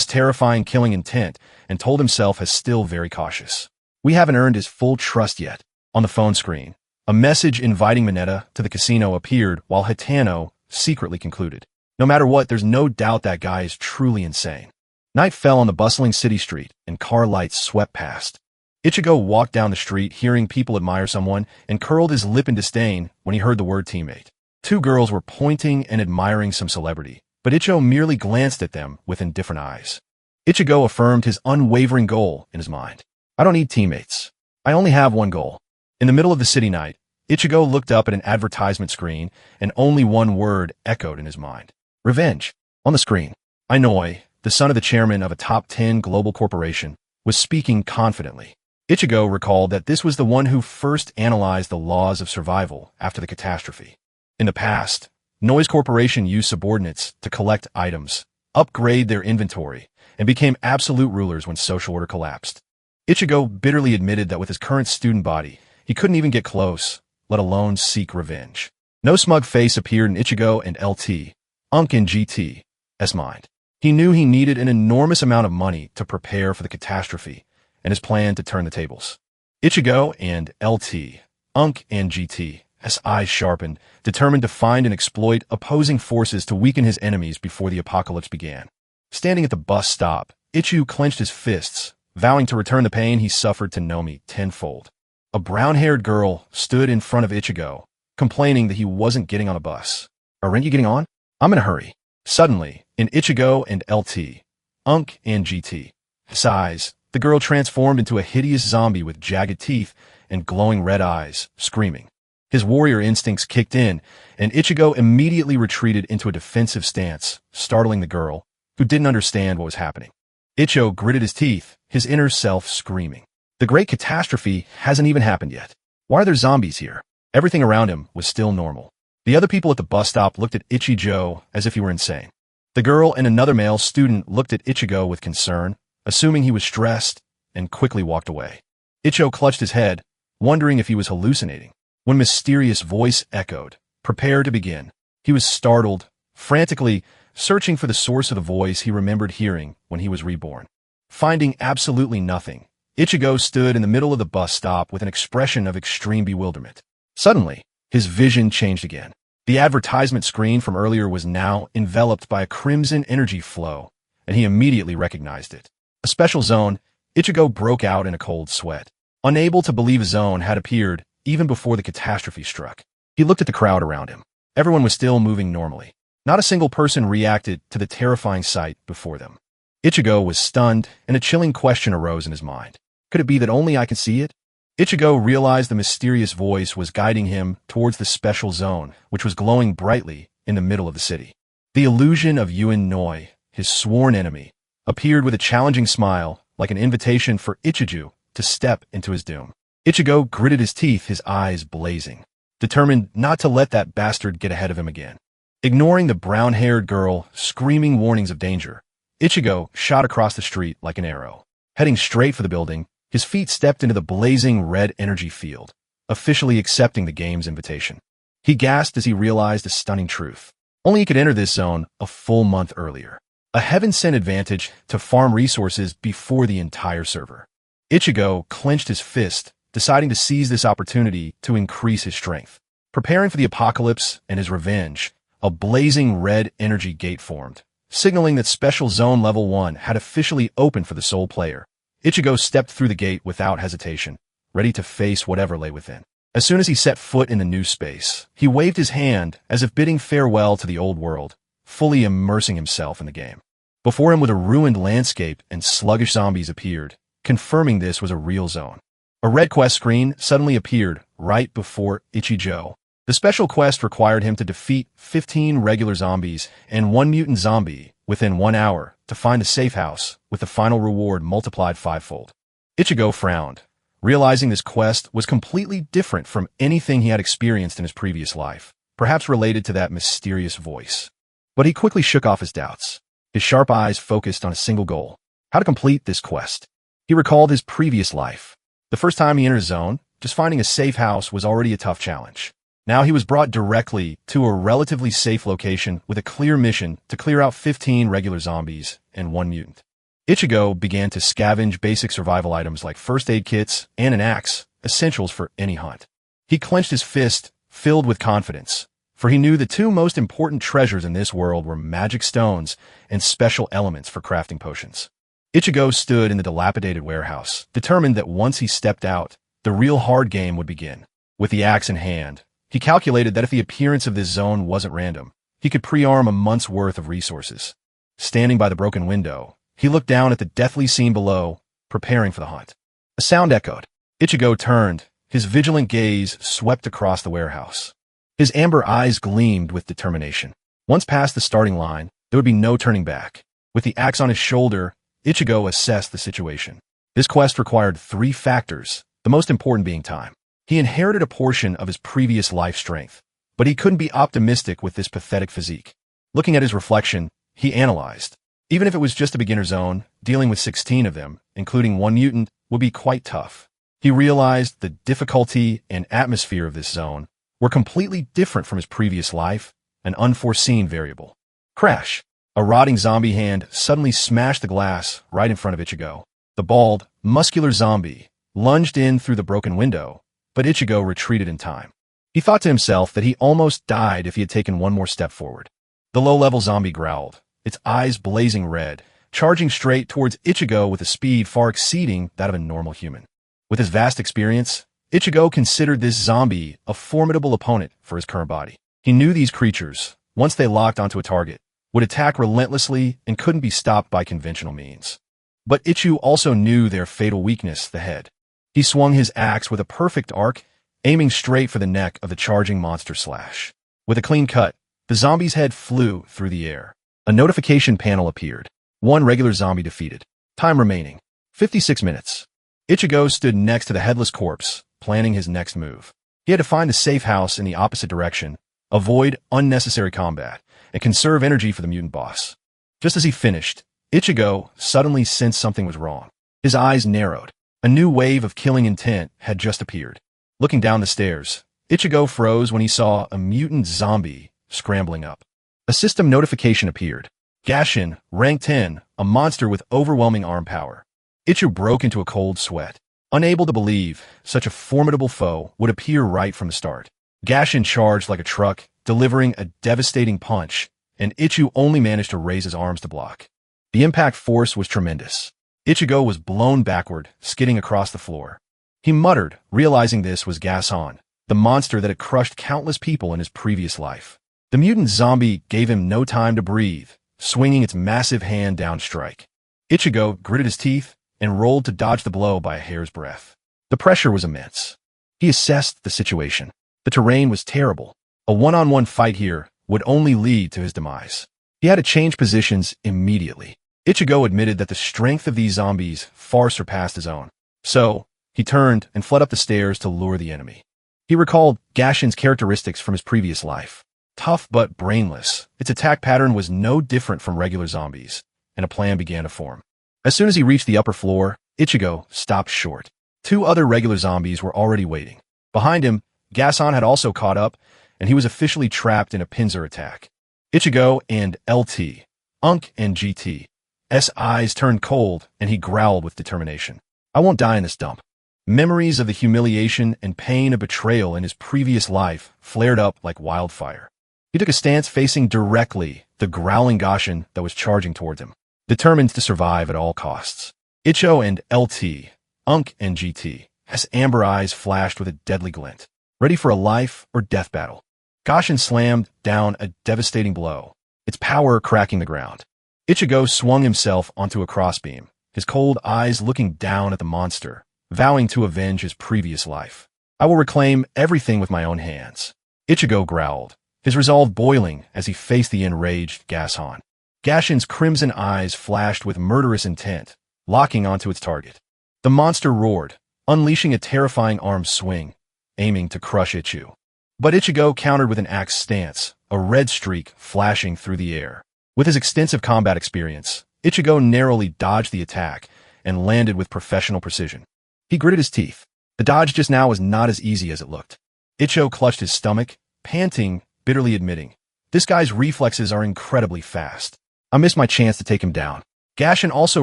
terrifying killing intent, and told himself as still very cautious. We haven't earned his full trust yet. On the phone screen, a message inviting Mineta to the casino appeared while Hitano secretly concluded. No matter what, there's no doubt that guy is truly insane. Night fell on the bustling city street, and car lights swept past. Ichigo walked down the street hearing people admire someone and curled his lip in disdain when he heard the word teammate. Two girls were pointing and admiring some celebrity, but Ichigo merely glanced at them with indifferent eyes. Ichigo affirmed his unwavering goal in his mind. I don't need teammates. I only have one goal. In the middle of the city night, Ichigo looked up at an advertisement screen, and only one word echoed in his mind. Revenge. On the screen, Inoi, the son of the chairman of a top 10 global corporation, was speaking confidently. Ichigo recalled that this was the one who first analyzed the laws of survival after the catastrophe. In the past, Noise Corporation used subordinates to collect items, upgrade their inventory, and became absolute rulers when social order collapsed. Ichigo bitterly admitted that with his current student body, he couldn't even get close, let alone seek revenge. No smug face appeared in Ichigo and LT, Unk and GT's mind. He knew he needed an enormous amount of money to prepare for the catastrophe and his plan to turn the tables. Ichigo and LT, Unk and GT's eyes sharpened, determined to find and exploit opposing forces to weaken his enemies before the apocalypse began. Standing at the bus stop, Ichigo clenched his fists, vowing to return the pain he suffered to Nomi tenfold. A brown-haired girl stood in front of Ichigo, complaining that he wasn't getting on a bus. Aren't you getting on? I'm in a hurry. Suddenly, in Ichigo and LT, Unk and GT's eyes, the girl transformed into a hideous zombie with jagged teeth and glowing red eyes, screaming. His warrior instincts kicked in, and Ichigo immediately retreated into a defensive stance, startling the girl, who didn't understand what was happening. Ichigo gritted his teeth, his inner self screaming. The great catastrophe hasn't even happened yet. Why are there zombies here? Everything around him was still normal. The other people at the bus stop looked at Ichigo as if he were insane. The girl and another male student looked at Ichigo with concern, assuming he was stressed, and quickly walked away. Ichigo clutched his head, wondering if he was hallucinating. When mysterious voice echoed, "Prepare to begin." He was startled, frantically searching for the source of the voice he remembered hearing when he was reborn. Finding absolutely nothing, Ichigo stood in the middle of the bus stop with an expression of extreme bewilderment. Suddenly, his vision changed again. The advertisement screen from earlier was now enveloped by a crimson energy flow, and he immediately recognized it. A special zone. Ichigo broke out in a cold sweat. Unable to believe a zone had appeared even before the catastrophe struck. He looked at the crowd around him. Everyone was still moving normally. Not a single person reacted to the terrifying sight before them. Ichigo was stunned, and a chilling question arose in his mind. Could it be that only I can see it? Ichigo realized the mysterious voice was guiding him towards the special zone, which was glowing brightly in the middle of the city. The illusion of Yuen Noi, his sworn enemy, appeared with a challenging smile, like an invitation for Ichigo to step into his doom. Ichigo gritted his teeth, his eyes blazing, determined not to let that bastard get ahead of him again. Ignoring the brown-haired girl screaming warnings of danger, Ichigo shot across the street like an arrow. Heading straight for the building, his feet stepped into the blazing red energy field, officially accepting the game's invitation. He gasped as he realized a stunning truth. Only he could enter this zone a full month earlier. A heaven-sent advantage to farm resources before the entire server. Ichigo clenched his fist, deciding to seize this opportunity to increase his strength. Preparing for the apocalypse and his revenge, a blazing red energy gate formed, signaling that Special Zone Level 1 had officially opened for the sole player. Ichigo stepped through the gate without hesitation, ready to face whatever lay within. As soon as he set foot in the new space, he waved his hand as if bidding farewell to the old world, fully immersing himself in the game. Before him was a ruined landscape, and sluggish zombies appeared, confirming this was a real zone. A red quest screen suddenly appeared right before Ichigo. The special quest required him to defeat 15 regular zombies and 1 mutant zombie within 1 hour to find a safe house, with the final reward multiplied 5-fold. Ichigo frowned, realizing this quest was completely different from anything he had experienced in his previous life, perhaps related to that mysterious voice. But he quickly shook off his doubts. His sharp eyes focused on a single goal: how to complete this quest. He recalled his previous life. The first time he entered a zone, just finding a safe house was already a tough challenge. Now he was brought directly to a relatively safe location with a clear mission to clear out 15 regular zombies and 1 mutant. Ichigo began to scavenge basic survival items like first aid kits and an axe, essentials for any hunt. He clenched his fist, filled with confidence, for he knew the 2 most important treasures in this world were magic stones and special elements for crafting potions. Ichigo stood in the dilapidated warehouse, determined that once he stepped out, the real hard game would begin. With the axe in hand, he calculated that if the appearance of this zone wasn't random, he could pre-arm a month's worth of resources. Standing by the broken window, he looked down at the deathly scene below, preparing for the hunt. A sound echoed. Ichigo turned, his vigilant gaze swept across the warehouse. His amber eyes gleamed with determination. Once past the starting line, there would be no turning back. With the axe on his shoulder, Ichigo assessed the situation. This quest required 3 factors, the most important being time. He inherited a portion of his previous life strength, but he couldn't be optimistic with this pathetic physique. Looking at his reflection, he analyzed. Even if it was just a beginner zone, dealing with 16 of them, including 1 mutant, would be quite tough. He realized the difficulty and atmosphere of this zone were completely different from his previous life, an unforeseen variable. Crash! A rotting zombie hand suddenly smashed the glass right in front of Ichigo. The bald, muscular zombie lunged in through the broken window, but Ichigo retreated in time. He thought to himself that he almost died if he had taken 1 more step forward. The low-level zombie growled, its eyes blazing red, charging straight towards Ichigo with a speed far exceeding that of a normal human. With his vast experience, Ichigo considered this zombie a formidable opponent for his current body. He knew these creatures, once they locked onto a target, would attack relentlessly and couldn't be stopped by conventional means. But Ichigo also knew their fatal weakness, the head. He swung his axe with a perfect arc, aiming straight for the neck of the charging monster slash. With a clean cut, the zombie's head flew through the air. A notification panel appeared. 1 regular zombie defeated. Time remaining: 56 minutes. Ichigo stood next to the headless corpse, planning his next move. He had to find a safe house in the opposite direction, avoid unnecessary combat, and conserve energy for the mutant boss. Just as he finished, Ichigo suddenly sensed something was wrong. His eyes narrowed. A new wave of killing intent had just appeared. Looking down the stairs, Ichigo froze when he saw a mutant zombie scrambling up. A system notification appeared. Gashin, rank 10, a monster with overwhelming arm power. Ichigo broke into a cold sweat, unable to believe such a formidable foe would appear right from the start. Gashin charged like a truck, delivering a devastating punch, and Ichigo only managed to raise his arms to block. The impact force was tremendous. Ichigo was blown backward, skidding across the floor. He muttered, realizing this was Gaston, the monster that had crushed countless people in his previous life. The mutant zombie gave him no time to breathe, swinging its massive hand down strike. Ichigo gritted his teeth and rolled to dodge the blow by a hair's breadth. The pressure was immense. He assessed the situation. The terrain was terrible. A one-on-one fight here would only lead to his demise. He had to change positions immediately. Ichigo admitted that the strength of these zombies far surpassed his own. So, he turned and fled up the stairs to lure the enemy. He recalled Gaston's characteristics from his previous life. Tough but brainless, its attack pattern was no different from regular zombies, and a plan began to form. As soon as he reached the upper floor, Ichigo stopped short. 2 other regular zombies were already waiting. Behind him, Gaston had also caught up, and he was officially trapped in a pincer attack. Ichigo and LT, Unk and GT's eyes turned cold, and he growled with determination. I won't die in this dump. Memories of the humiliation and pain of betrayal in his previous life flared up like wildfire. He took a stance facing directly the growling Gaston that was charging towards him, determined to survive at all costs. Ichigo and LT, Unk and GT's amber eyes flashed with a deadly glint, ready for a life or death battle. Gaston slammed down a devastating blow, its power cracking the ground. Ichigo swung himself onto a crossbeam, his cold eyes looking down at the monster, vowing to avenge his previous life. I will reclaim everything with my own hands. Ichigo growled, his resolve boiling as he faced the enraged Gaston. Gaston's crimson eyes flashed with murderous intent, locking onto its target. The monster roared, unleashing a terrifying arm swing, aiming to crush Ichigo. But Ichigo countered with an axe stance, a red streak flashing through the air. With his extensive combat experience, Ichigo narrowly dodged the attack and landed with professional precision. He gritted his teeth. The dodge just now was not as easy as it looked. Ichigo clutched his stomach, panting, bitterly admitting, this guy's reflexes are incredibly fast. I missed my chance to take him down. Gaston also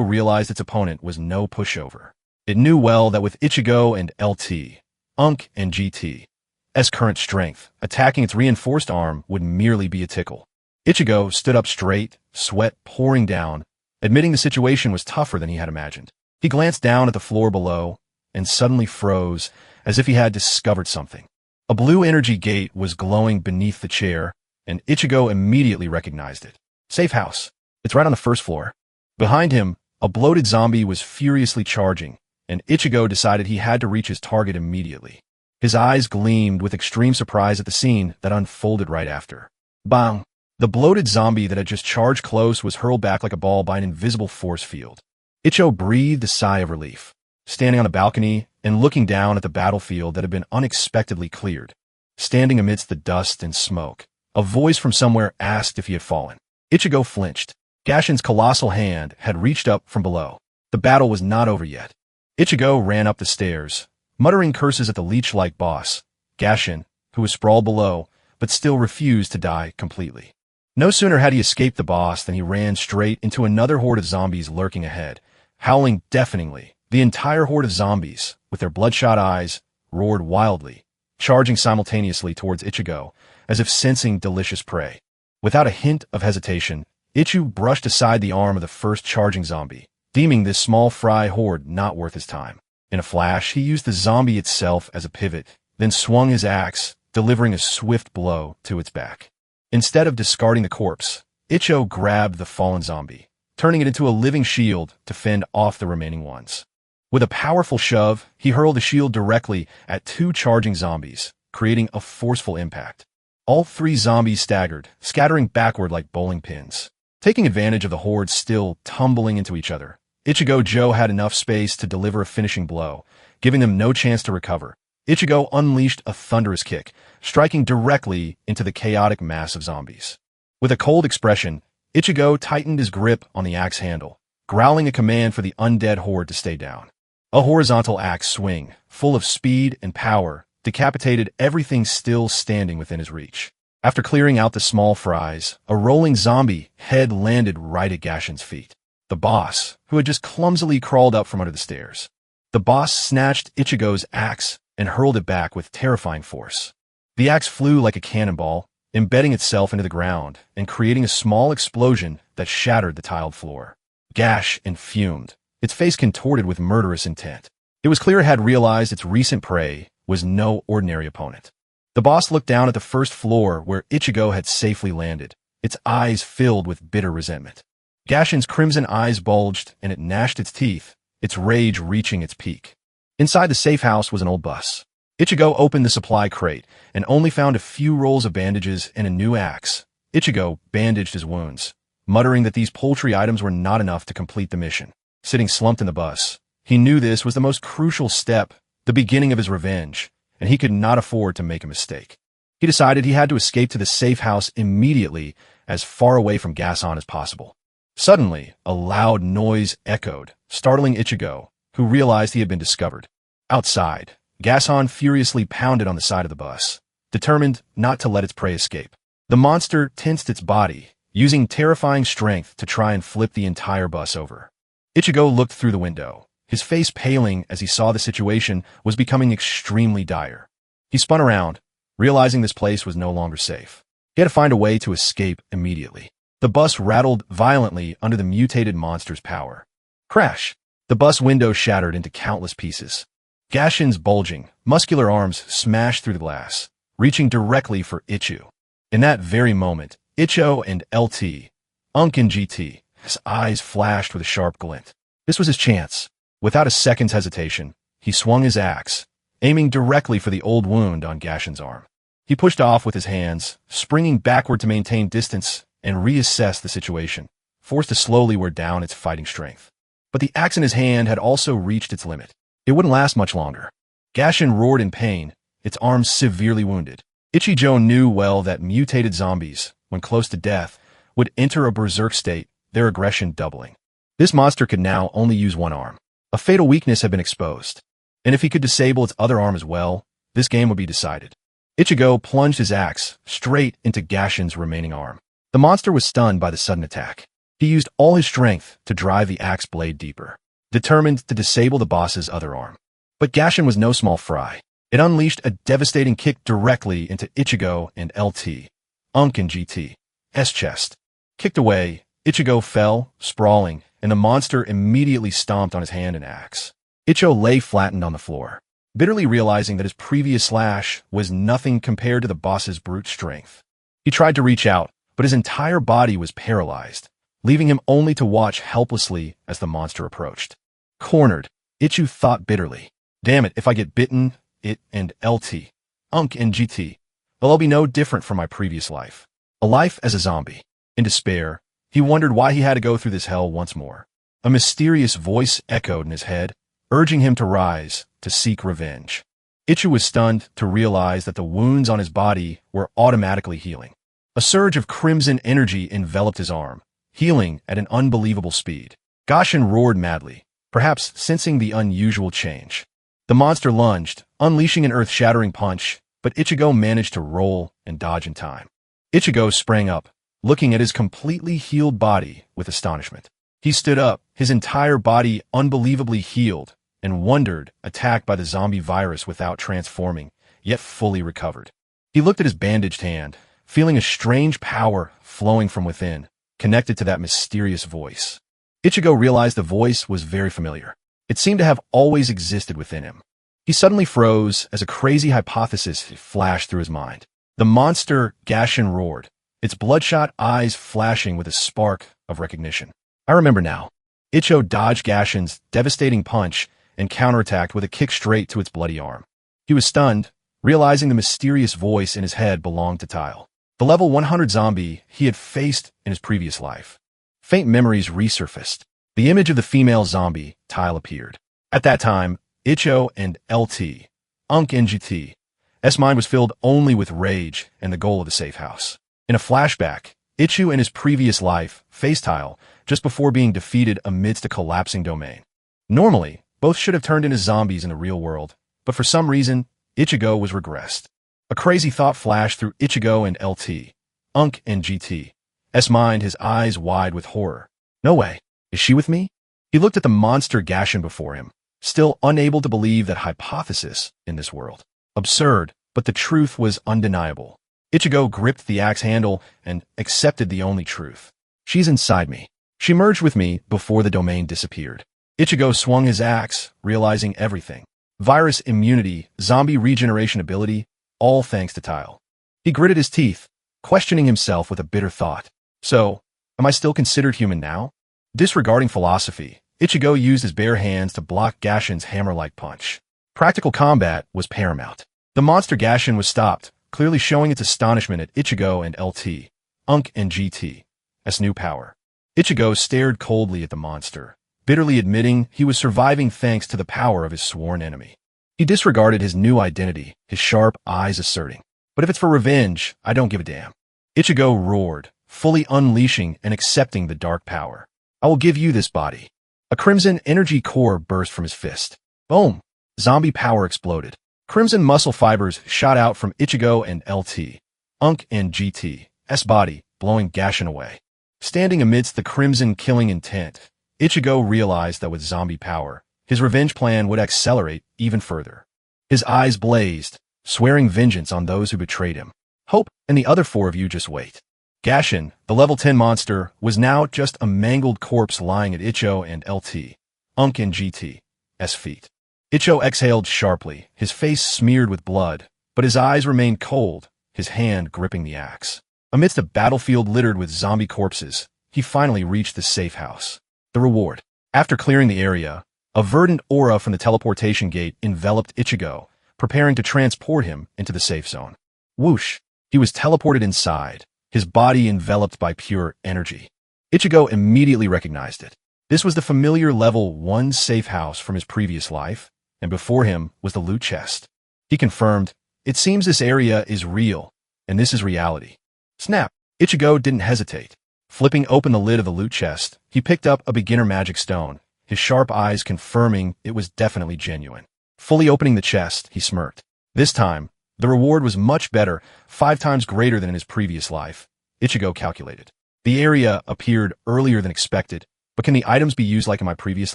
realized its opponent was no pushover. It knew well that with Ichigo and LT, Unk and GT's current strength, attacking its reinforced arm would merely be a tickle. Ichigo stood up straight, sweat pouring down, admitting the situation was tougher than he had imagined. He glanced down at the floor below and suddenly froze as if he had discovered something. A blue energy gate was glowing beneath the chair, and Ichigo immediately recognized it. Safe house. It's right on the first floor. Behind him, a bloated zombie was furiously charging, and Ichigo decided he had to reach his target immediately. His eyes gleamed with extreme surprise at the scene that unfolded right after. Bang! The bloated zombie that had just charged close was hurled back like a ball by an invisible force field. Ichigo breathed a sigh of relief, standing on a balcony and looking down at the battlefield that had been unexpectedly cleared. Standing amidst the dust and smoke, a voice from somewhere asked if he had fallen. Ichigo flinched. Gaston's colossal hand had reached up from below. The battle was not over yet. Ichigo ran up the stairs, muttering curses at the leech-like boss, Gaston, who was sprawled below, but still refused to die completely. No sooner had he escaped the boss than he ran straight into another horde of zombies lurking ahead, howling deafeningly. The entire horde of zombies, with their bloodshot eyes, roared wildly, charging simultaneously towards Ichigo, as if sensing delicious prey. Without a hint of hesitation, Ichigo brushed aside the arm of the first charging zombie, deeming this small fry horde not worth his time. In a flash, he used the zombie itself as a pivot, then swung his axe, delivering a swift blow to its back. Instead of discarding the corpse, Ichigo grabbed the fallen zombie, turning it into a living shield to fend off the remaining ones. With a powerful shove, he hurled the shield directly at 2 charging zombies, creating a forceful impact. All 3 zombies staggered, scattering backward like bowling pins. Taking advantage of the horde still tumbling into each other, Ichigo Joe had enough space to deliver a finishing blow, giving them no chance to recover. Ichigo unleashed a thunderous kick, striking directly into the chaotic mass of zombies. With a cold expression, Ichigo tightened his grip on the axe handle, growling a command for the undead horde to stay down. A horizontal axe swing, full of speed and power, decapitated everything still standing within his reach. After clearing out the small fries, a rolling zombie head landed right at Gaston's feet. The boss, who had just clumsily crawled up from under the stairs. The boss snatched Ichigo's axe and hurled it back with terrifying force. The axe flew like a cannonball, embedding itself into the ground and creating a small explosion that shattered the tiled floor. Gash and fumed, its face contorted with murderous intent. It was clear it had realized its recent prey was no ordinary opponent. The boss looked down at the first floor where Ichigo had safely landed, its eyes filled with bitter resentment. Gashin's crimson eyes bulged and it gnashed its teeth, its rage reaching its peak. Inside the safe house was an old bus. Ichigo opened the supply crate and only found a few rolls of bandages and a new axe. Ichigo bandaged his wounds, muttering that these paltry items were not enough to complete the mission. Sitting slumped in the bus, he knew this was the most crucial step, the beginning of his revenge, and he could not afford to make a mistake. He decided he had to escape to the safe house immediately, as far away from Gaston as possible. Suddenly, a loud noise echoed, startling Ichigo, who realized he had been discovered. Outside, Gaston furiously pounded on the side of the bus, determined not to let its prey escape. The monster tensed its body, using terrifying strength to try and flip the entire bus over. Ichigo looked through the window, his face paling as he saw the situation was becoming extremely dire. He spun around, realizing this place was no longer safe. He had to find a way to escape immediately. The bus rattled violently under the mutated monster's power. Crash! The bus window shattered into countless pieces. Gashin's bulging, muscular arms smashed through the glass, reaching directly for Ichu. In that very moment, Icho and LT, Unk and GT, his eyes flashed with a sharp glint. This was his chance. Without a second's hesitation, he swung his axe, aiming directly for the old wound on Gashin's arm. He pushed off with his hands, springing backward to maintain distance and reassess the situation, forced to slowly wear down its fighting strength. But the axe in his hand had also reached its limit. It wouldn't last much longer. Gashin roared in pain, its arms severely wounded. Ichijo knew well that mutated zombies, when close to death, would enter a berserk state, their aggression doubling. This monster could now only use one arm. A fatal weakness had been exposed, and if he could disable its other arm as well, this game would be decided. Ichigo plunged his axe straight into Gashin's remaining arm. The monster was stunned by the sudden attack. He used all his strength to drive the axe blade deeper, determined to disable the boss's other arm. But Gashin was no small fry. It unleashed a devastating kick directly into Ichigo and LT, Unk and GT's chest. Kicked away, Ichigo fell, sprawling, and the monster immediately stomped on his hand and axe. Ichigo lay flattened on the floor, bitterly realizing that his previous slash was nothing compared to the boss's brute strength. He tried to reach out, but his entire body was paralyzed, leaving him only to watch helplessly as the monster approached. Cornered, Ichigo thought bitterly, "Damn it, if I get bitten, it and LT, Unk and GT, well, I'll be no different from my previous life. A life as a zombie." In despair, he wondered why he had to go through this hell once more. A mysterious voice echoed in his head, urging him to rise, to seek revenge. Ichigo was stunned to realize that the wounds on his body were automatically healing. A surge of crimson energy enveloped his arm, healing at an unbelievable speed. Gashin roared madly, perhaps sensing the unusual change. The monster lunged, unleashing an earth-shattering punch, but Ichigo managed to roll and dodge in time. Ichigo sprang up, looking at his completely healed body with astonishment. He stood up, his entire body unbelievably healed, and wondered, attacked by the zombie virus without transforming, yet fully recovered. He looked at his bandaged hand, feeling a strange power flowing from within, connected to that mysterious voice. Ichigo realized the voice was very familiar. It seemed to have always existed within him. He suddenly froze as a crazy hypothesis flashed through his mind. The monster Gashin roared, its bloodshot eyes flashing with a spark of recognition. I remember now. Ichigo dodged Gashin's devastating punch and counterattacked with a kick straight to its bloody arm. He was stunned, realizing the mysterious voice in his head belonged to Tile, the level 100 zombie he had faced in his previous life. Faint memories resurfaced. The image of the female zombie, Tile, appeared. At that time, Ichigo and LT, Unk and GT's mind was filled only with rage and the goal of the safe house. In a flashback, Ichigo in his previous life faced Tile just before being defeated amidst a collapsing domain. Normally, both should have turned into zombies in the real world, but for some reason, Ichigo was regressed. A crazy thought flashed through Ichigo and LT, Unk and GT's mind, his eyes wide with horror. No way. Is she with me? He looked at the monster Gashin before him, still unable to believe that hypothesis in this world. Absurd, but the truth was undeniable. Ichigo gripped the axe handle and accepted the only truth. She's inside me. She merged with me before the domain disappeared. Ichigo swung his axe, realizing everything. Virus immunity, zombie regeneration ability, all thanks to Tile. He gritted his teeth, questioning himself with a bitter thought. So, am I still considered human now? Disregarding philosophy, Ichigo used his bare hands to block Gashin's hammer-like punch. Practical combat was paramount. The monster Gashin was stopped, clearly showing its astonishment at Ichigo and LT, Unk and GT's new power. Ichigo stared coldly at the monster, bitterly admitting he was surviving thanks to the power of his sworn enemy. He disregarded his new identity, his sharp eyes asserting, "But if it's for revenge, I don't give a damn." Ichigo roared, fully unleashing and accepting the dark power. "I will give you this body." A crimson energy core burst from his fist. Boom! Zombie power exploded. Crimson muscle fibers shot out from Ichigo and LT, Unk and GT's body, blowing Gashin away. Standing amidst the crimson killing intent, Ichigo realized that with zombie power, his revenge plan would accelerate even further. His eyes blazed, swearing vengeance on those who betrayed him. "Hope and the other four of you just wait." Gashin, the level 10 monster, was now just a mangled corpse lying at Ichigo and LT, Unk and GT's feet. Ichigo exhaled sharply, his face smeared with blood, but his eyes remained cold, his hand gripping the axe. Amidst a battlefield littered with zombie corpses, he finally reached the safe house. The reward. After clearing the area, a verdant aura from the teleportation gate enveloped Ichigo, preparing to transport him into the safe zone. Whoosh! He was teleported inside, his body enveloped by pure energy. Ichigo immediately recognized it. This was the familiar level 1 safe house from his previous life, and before him was the loot chest. He confirmed, "It seems this area is real, and this is reality." Snap! Ichigo didn't hesitate. Flipping open the lid of the loot chest, he picked up a beginner magic stone, his sharp eyes confirming it was definitely genuine. Fully opening the chest, he smirked. This time, the reward was much better, 5 times greater than in his previous life, Ichigo calculated. The area appeared earlier than expected, but can the items be used like in my previous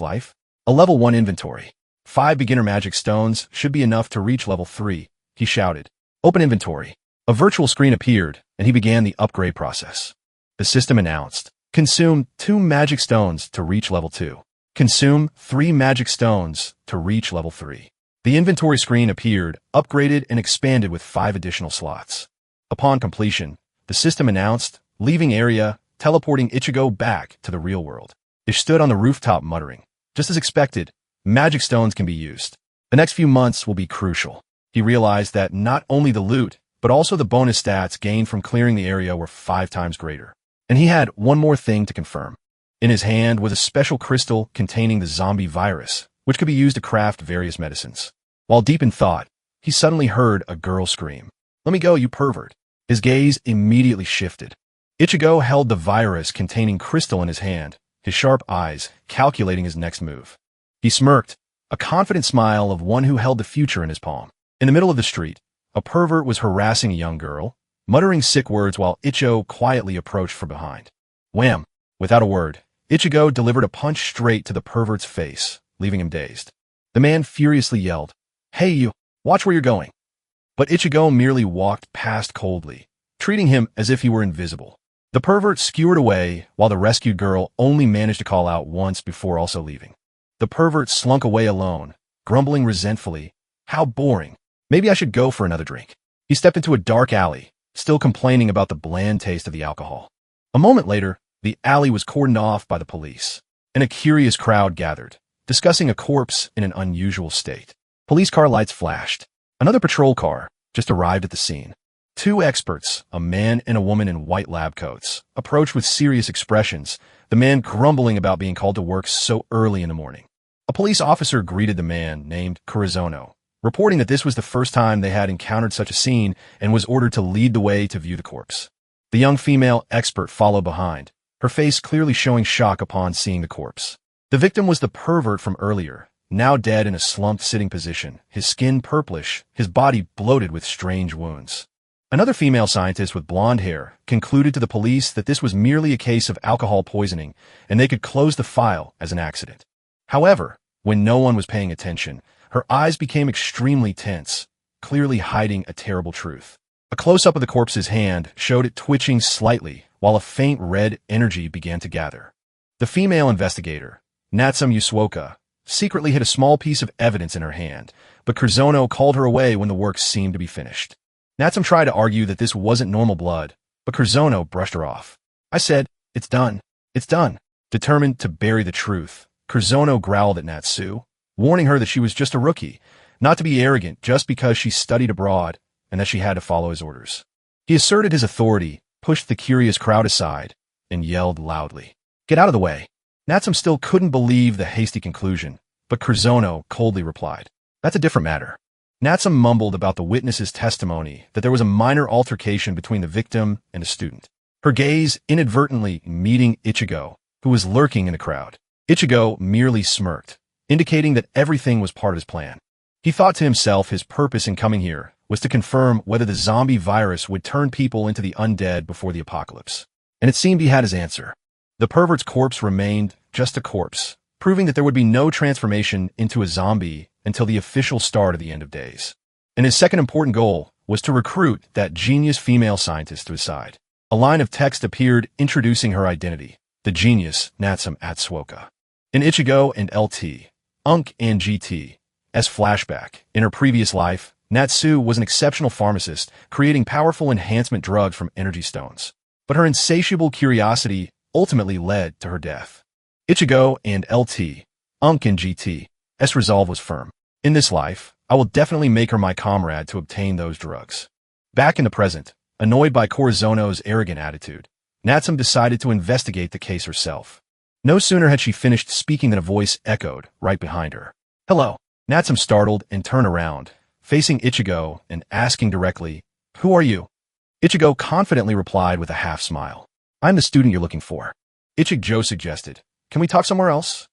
life? A level 1 inventory. 5 beginner magic stones should be enough to reach level 3, he shouted. Open inventory. A virtual screen appeared, and he began the upgrade process. The system announced, consume 2 magic stones to reach level 2. Consume 3 magic stones to reach level 3. The inventory screen appeared, upgraded and expanded with 5 additional slots. Upon completion, the system announced, leaving area, teleporting Ichigo back to the real world. Ish stood on the rooftop muttering, just as expected, magic stones can be used. The next few months will be crucial. He realized that not only the loot, but also the bonus stats gained from clearing the area were 5 times greater. And he had one more thing to confirm. In his hand was a special crystal containing the zombie virus, which could be used to craft various medicines. While deep in thought, he suddenly heard a girl scream, "Let me go, you pervert." His gaze immediately shifted. Ichigo held the virus containing crystal in his hand, his sharp eyes calculating his next move. He smirked, a confident smile of one who held the future in his palm. In the middle of the street, a pervert was harassing a young girl, muttering sick words while Ichigo quietly approached from behind. Wham! Without a word, Ichigo delivered a punch straight to the pervert's face, leaving him dazed. The man furiously yelled, "Hey you, watch where you're going." But Ichigo merely walked past coldly, treating him as if he were invisible. The pervert skewered away while the rescued girl only managed to call out once before also leaving. The pervert slunk away alone, grumbling resentfully, "How boring. Maybe I should go for another drink." He stepped into a dark alley, still complaining about the bland taste of the alcohol. A moment later, the alley was cordoned off by the police, and a curious crowd gathered, discussing a corpse in an unusual state. Police car lights flashed. Another patrol car just arrived at the scene. 2 experts, a man and a woman in white lab coats, approached with serious expressions, the man grumbling about being called to work so early in the morning. A police officer greeted the man, named Kurizono, reporting that this was the first time they had encountered such a scene and was ordered to lead the way to view the corpse. The young female expert followed behind, her face clearly showing shock upon seeing the corpse. The victim was the pervert from earlier, now dead in a slumped sitting position, his skin purplish, his body bloated with strange wounds. Another female scientist with blonde hair concluded to the police that this was merely a case of alcohol poisoning and they could close the file as an accident. However, when no one was paying attention, her eyes became extremely tense, clearly hiding a terrible truth. A close-up of the corpse's hand showed it twitching slightly while a faint red energy began to gather. The female investigator, Natsume Yusuoka, secretly hid a small piece of evidence in her hand, but Kurzono called her away when the work seemed to be finished. Natsume tried to argue that this wasn't normal blood, but Kurzono brushed her off. I said, "It's done. It's done." Determined to bury the truth, Kurzono growled at Natsu, warning her that she was just a rookie, not to be arrogant just because she studied abroad and that she had to follow his orders. He asserted his authority, pushed the curious crowd aside, and yelled loudly, "Get out of the way." Natsume still couldn't believe the hasty conclusion, but Kurzono coldly replied, "That's a different matter." Natsume mumbled about the witness's testimony that there was a minor altercation between the victim and a student. Her gaze inadvertently meeting Ichigo, who was lurking in the crowd. Ichigo merely smirked, indicating that everything was part of his plan. He thought to himself his purpose in coming here was to confirm whether the zombie virus would turn people into the undead before the apocalypse. And it seemed he had his answer. The pervert's corpse remained just a corpse, proving that there would be no transformation into a zombie until the official start of the end of days. And his second important goal was to recruit that genius female scientist to his side. A line of text appeared introducing her identity, the genius Natsume Atsuoka. In Ichigo and LT, Unk and GT, as flashback, in her previous life, Natsu was an exceptional pharmacist, creating powerful enhancement drugs from energy stones. But her insatiable curiosity ultimately led to her death. Ichigo and LT, Unk and GT's resolve was firm. In this life, I will definitely make her my comrade to obtain those drugs. Back in the present, annoyed by Kurzono's arrogant attitude, Natsume decided to investigate the case herself. No sooner had she finished speaking than a voice echoed right behind her. "Hello." Natsume startled and turned around, facing Ichigo and asking directly, "Who are you?" Ichigo confidently replied with a half-smile. "I'm the student you're looking for." Ichigo suggested, "Can we talk somewhere else?"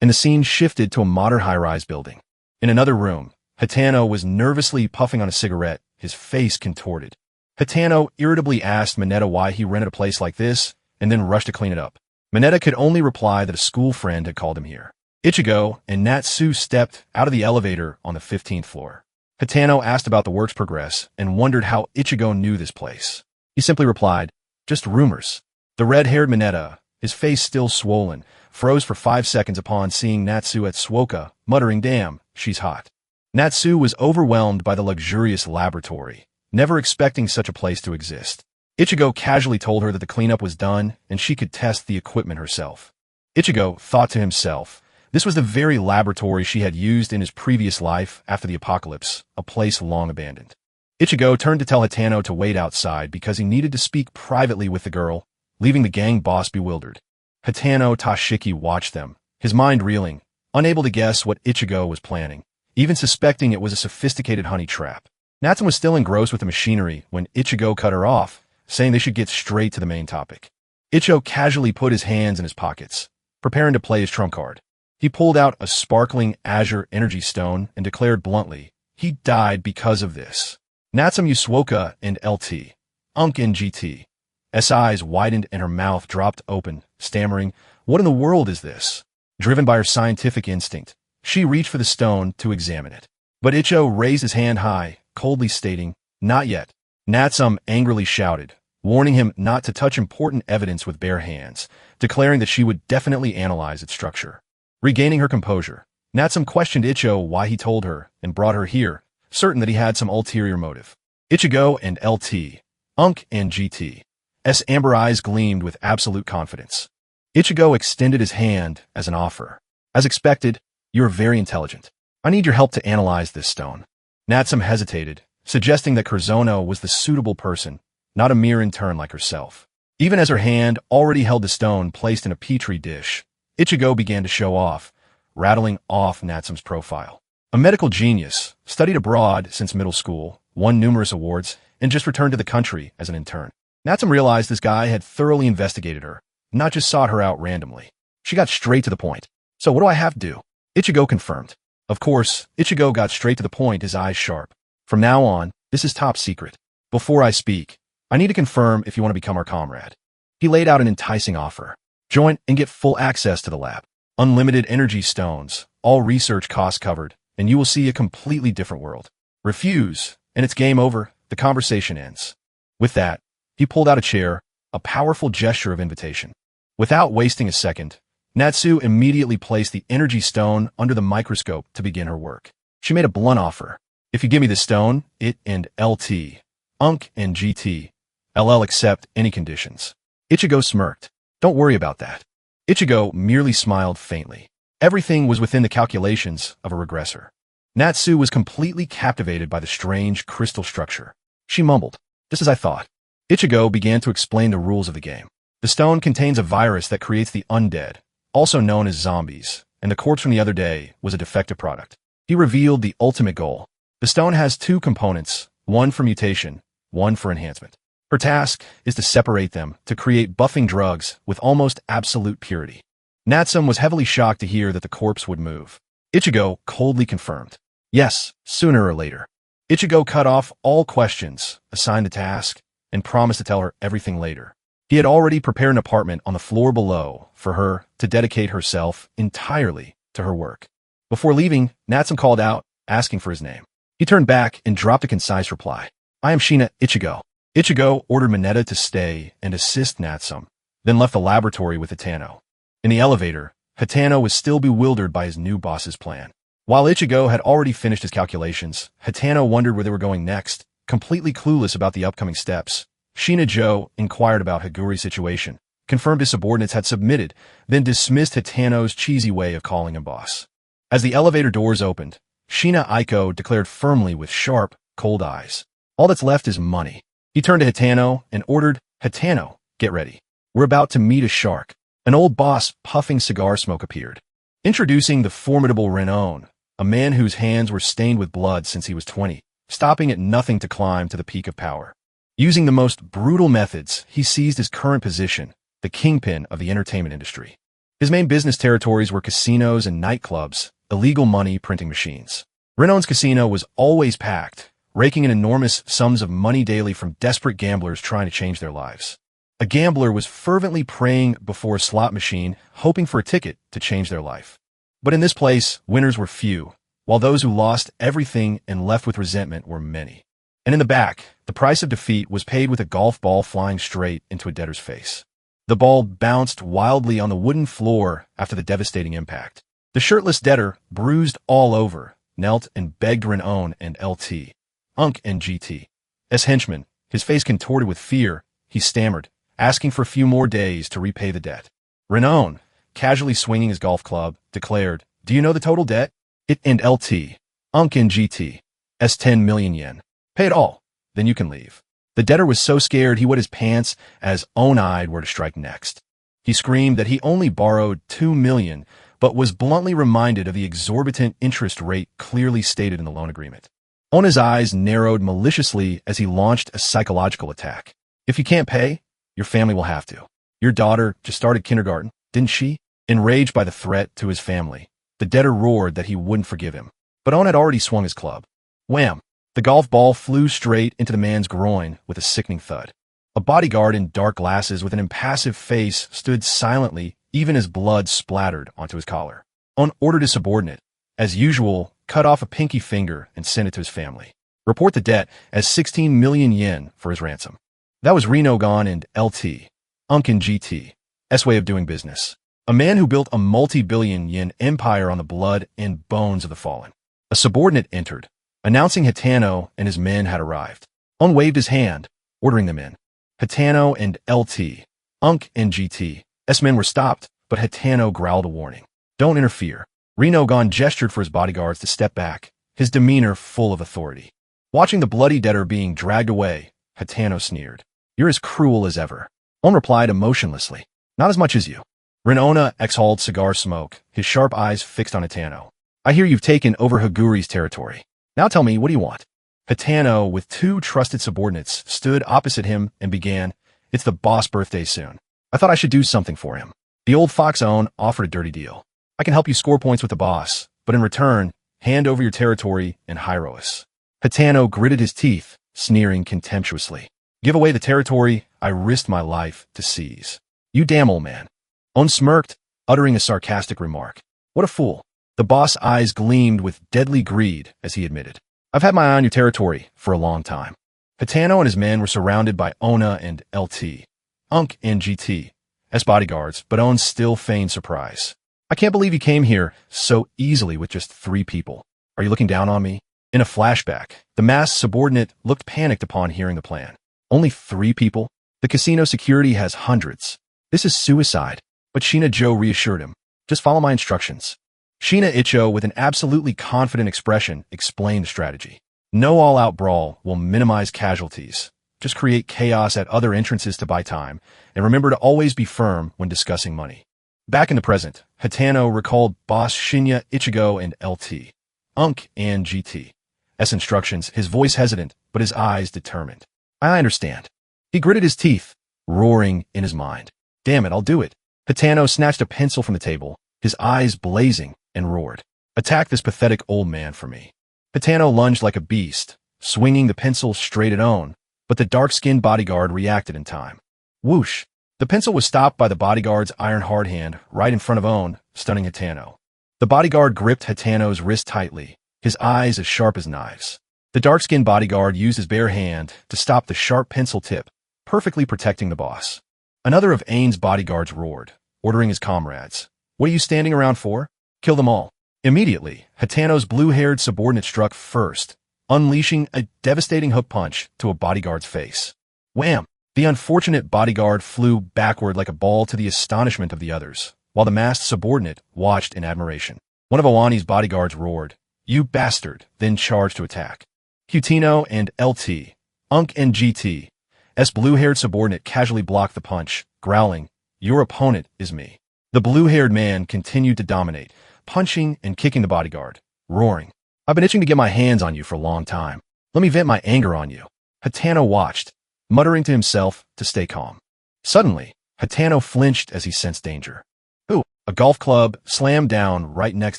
And the scene shifted to a modern high-rise building. In another room, Hitano was nervously puffing on a cigarette, his face contorted. Hitano irritably asked Mineta why he rented a place like this, and then rushed to clean it up. Mineta could only reply that a school friend had called him here. Ichigo and Natsu stepped out of the elevator on the 15th floor. Hitano asked about the work's progress and wondered how Ichigo knew this place. He simply replied, "Just rumors." The red-haired Mineta, his face still swollen, froze for 5 seconds upon seeing Natsu Atsuoka, muttering, "Damn, she's hot." Natsu was overwhelmed by the luxurious laboratory, never expecting such a place to exist. Ichigo casually told her that the cleanup was done and she could test the equipment herself. Ichigo thought to himself, this was the very laboratory she had used in his previous life after the apocalypse, a place long abandoned. Ichigo turned to tell Hitano to wait outside because he needed to speak privately with the girl, leaving the gang boss bewildered. Hitano Tashiki watched them, his mind reeling, unable to guess what Ichigo was planning, even suspecting it was a sophisticated honey trap. Natsume was still engrossed with the machinery when Ichigo cut her off, saying they should get straight to the main topic. Ichigo casually put his hands in his pockets, preparing to play his trump card. He pulled out a sparkling azure energy stone and declared bluntly, he died because of this. Natsume Yusuoka and LT, Unk and GT's eyes widened and her mouth dropped open, stammering, "What in the world is this?" Driven by her scientific instinct, she reached for the stone to examine it. But Ichigo raised his hand high, coldly stating, "Not yet." Natsume angrily shouted, warning him not to touch important evidence with bare hands, declaring that she would definitely analyze its structure. Regaining her composure, Natsume questioned Ichigo why he told her and brought her here, certain that he had some ulterior motive. Ichigo and LT, Unk and GT's amber eyes gleamed with absolute confidence. Ichigo extended his hand as an offer. "As expected, you are very intelligent. I need your help to analyze this stone." Natsume hesitated, suggesting that Kurzono was the suitable person, not a mere intern like herself. Even as her hand already held the stone placed in a petri dish, Ichigo began to show off, rattling off Natsume's profile. A medical genius, studied abroad since middle school, won numerous awards, and just returned to the country as an intern. Natsume realized this guy had thoroughly investigated her, not just sought her out randomly. She got straight to the point. "So what do I have to do?" Ichigo confirmed. Of course, Ichigo got straight to the point, his eyes sharp. "From now on, this is top secret. Before I speak, I need to confirm if you want to become our comrade." He laid out an enticing offer. Join and get full access to the lab. Unlimited energy stones, all research costs covered, and you will see a completely different world. Refuse, and it's game over, the conversation ends. With that, he pulled out a chair, a powerful gesture of invitation. Without wasting a second, Natsu immediately placed the energy stone under the microscope to begin her work. She made a blunt offer. If you give me the stone, it and LT, UNC and GT, LL accept any conditions. Ichigo smirked. Don't worry about that. Ichigo merely smiled faintly. Everything was within the calculations of a regressor. Natsu was completely captivated by the strange crystal structure. She mumbled, "Just as I thought." Ichigo began to explain the rules of the game. The stone contains a virus that creates the undead, also known as zombies, and the corpse from the other day was a defective product. He revealed the ultimate goal. The stone has two components, one for mutation, one for enhancement. Her task is to separate them to create buffing drugs with almost absolute purity. Natsum was heavily shocked to hear that the corpse would move. Ichigo coldly confirmed. Yes, sooner or later. Ichigo cut off all questions, assigned the task, and promised to tell her everything later. He had already prepared an apartment on the floor below for her to dedicate herself entirely to her work. Before leaving, Natsum called out, asking for his name. He turned back and dropped a concise reply. I am Shina Ichigo. Ichigo ordered Mineta to stay and assist Natsum, then left the laboratory with Hitano. In the elevator, Hitano was still bewildered by his new boss's plan. While Ichigo had already finished his calculations, Hitano wondered where they were going next, completely clueless about the upcoming steps. Shina Joe inquired about Higuri's situation, confirmed his subordinates had submitted, then dismissed Hitano's cheesy way of calling him boss. As the elevator doors opened, Shina Aiko declared firmly with sharp, cold eyes, all that's left is money. He turned to Hitano and ordered, Hitano, get ready. We're about to meet a shark. An old boss puffing cigar smoke appeared. Introducing the formidable Renon, a man whose hands were stained with blood since he was 20, stopping at nothing to climb to the peak of power. Using the most brutal methods, he seized his current position, the kingpin of the entertainment industry. His main business territories were casinos and nightclubs, illegal money printing machines. Renon's casino was always packed, raking in enormous sums of money daily from desperate gamblers trying to change their lives. A gambler was fervently praying before a slot machine, hoping for a ticket to change their life. But in this place, winners were few, while those who lost everything and left with resentment were many. And in the back, the price of defeat was paid with a golf ball flying straight into a debtor's face. The ball bounced wildly on the wooden floor after the devastating impact. The shirtless debtor, bruised all over, knelt and begged Renon and LT, Unk and GT. As henchman, his face contorted with fear, he stammered, asking for a few more days to repay the debt. Renon, casually swinging his golf club, declared, Do you know the total debt? It and LT, Unk and GT, S 10 million yen. Pay it all, then you can leave. The debtor was so scared he wet his pants as Onide were to strike next. He screamed that he only borrowed 2 million, but was bluntly reminded of the exorbitant interest rate clearly stated in the loan agreement. Ona's eyes narrowed maliciously as he launched a psychological attack. If you can't pay, your family will have to. Your daughter just started kindergarten, didn't she? Enraged by the threat to his family, the debtor roared that he wouldn't forgive him. But On had already swung his club. Wham! The golf ball flew straight into the man's groin with a sickening thud. A bodyguard in dark glasses with an impassive face stood silently even as blood splattered onto his collar. On ordered his subordinate, as usual, cut off a pinky finger and sent it to his family. Report the debt as 16 million yen for his ransom. That was Renogon and LT, Unk and GT, S way of doing business. A man who built a multi-billion yen empire on the blood and bones of the fallen. A subordinate entered, announcing Hitano and his men had arrived. On waved his hand, ordering them in. Hitano and LT, Unk and GT, S men were stopped, but Hitano growled a warning. Don't interfere. Renogon gestured for his bodyguards to step back, his demeanor full of authority. Watching the bloody debtor being dragged away, Hitano sneered. You're as cruel as ever. On replied emotionlessly. Not as much as you. Renona exhaled cigar smoke, his sharp eyes fixed on Hitano. I hear you've taken over Higuri's territory. Now tell me, what do you want? Hitano, with two trusted subordinates, stood opposite him and began, It's the boss' birthday soon. I thought I should do something for him. The old fox own offered a dirty deal. I can help you score points with the boss, but in return, hand over your territory and hire us. Hitano gritted his teeth, sneering contemptuously. Give away the territory I risked my life to seize. You damn old man. On smirked, uttering a sarcastic remark. What a fool. The boss' eyes gleamed with deadly greed as he admitted. I've had my eye on your territory for a long time. Hitano and his men were surrounded by Ona and LT, Unk and GT, as bodyguards, but Owen still feigned surprise. I can't believe you came here so easily with just 3 people. Are you looking down on me? In a flashback, the masked subordinate looked panicked upon hearing the plan. Only 3 people? The casino security has hundreds. This is suicide. But Shina Joe reassured him. Just follow my instructions. Shina Icho, with an absolutely confident expression, explained the strategy. No all-out brawl will minimize casualties. Just create chaos at other entrances to buy time, and remember to always be firm when discussing money. Back in the present, Hitano recalled boss Shinya Ichigo and LT, Unk and GT. S instructions, his voice hesitant, but his eyes determined. I understand. He gritted his teeth, roaring in his mind. Damn it, I'll do it. Hitano snatched a pencil from the table, his eyes blazing, and roared. Attack this pathetic old man for me. Hitano lunged like a beast, swinging the pencil straight at Owen, but the dark-skinned bodyguard reacted in time. Whoosh! The pencil was stopped by the bodyguard's iron hard hand right in front of Owen, stunning Hitano. The bodyguard gripped Hitano's wrist tightly, his eyes as sharp as knives. The dark-skinned bodyguard used his bare hand to stop the sharp pencil tip, perfectly protecting the boss. Another of Ain's bodyguards roared, ordering his comrades. What are you standing around for? Kill them all. Immediately, Hitano's blue-haired subordinate struck first, unleashing a devastating hook punch to a bodyguard's face. Wham! The unfortunate bodyguard flew backward like a ball to the astonishment of the others, while the masked subordinate watched in admiration. One of Owani's bodyguards roared, "You bastard," then charged to attack. Hutino and LT, Unk and GT, S blue-haired subordinate casually blocked the punch, growling, "Your opponent is me." The blue-haired man continued to dominate, punching and kicking the bodyguard, roaring, "I've been itching to get my hands on you for a long time. Let me vent my anger on you." Hitano watched, muttering to himself to stay calm. Suddenly, Hitano flinched as he sensed danger. Ooh! A golf club slammed down right next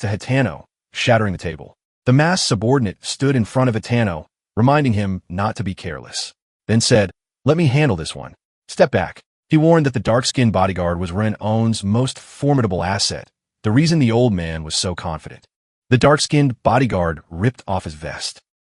to Hitano, shattering the table. The masked subordinate stood in front of Hitano, reminding him not to be careless. Then said, "Let me handle this one. Step back." He warned that the dark-skinned bodyguard was Ren Owen's most formidable asset, the reason the old man was so confident. The dark-skinned bodyguard ripped off his vest.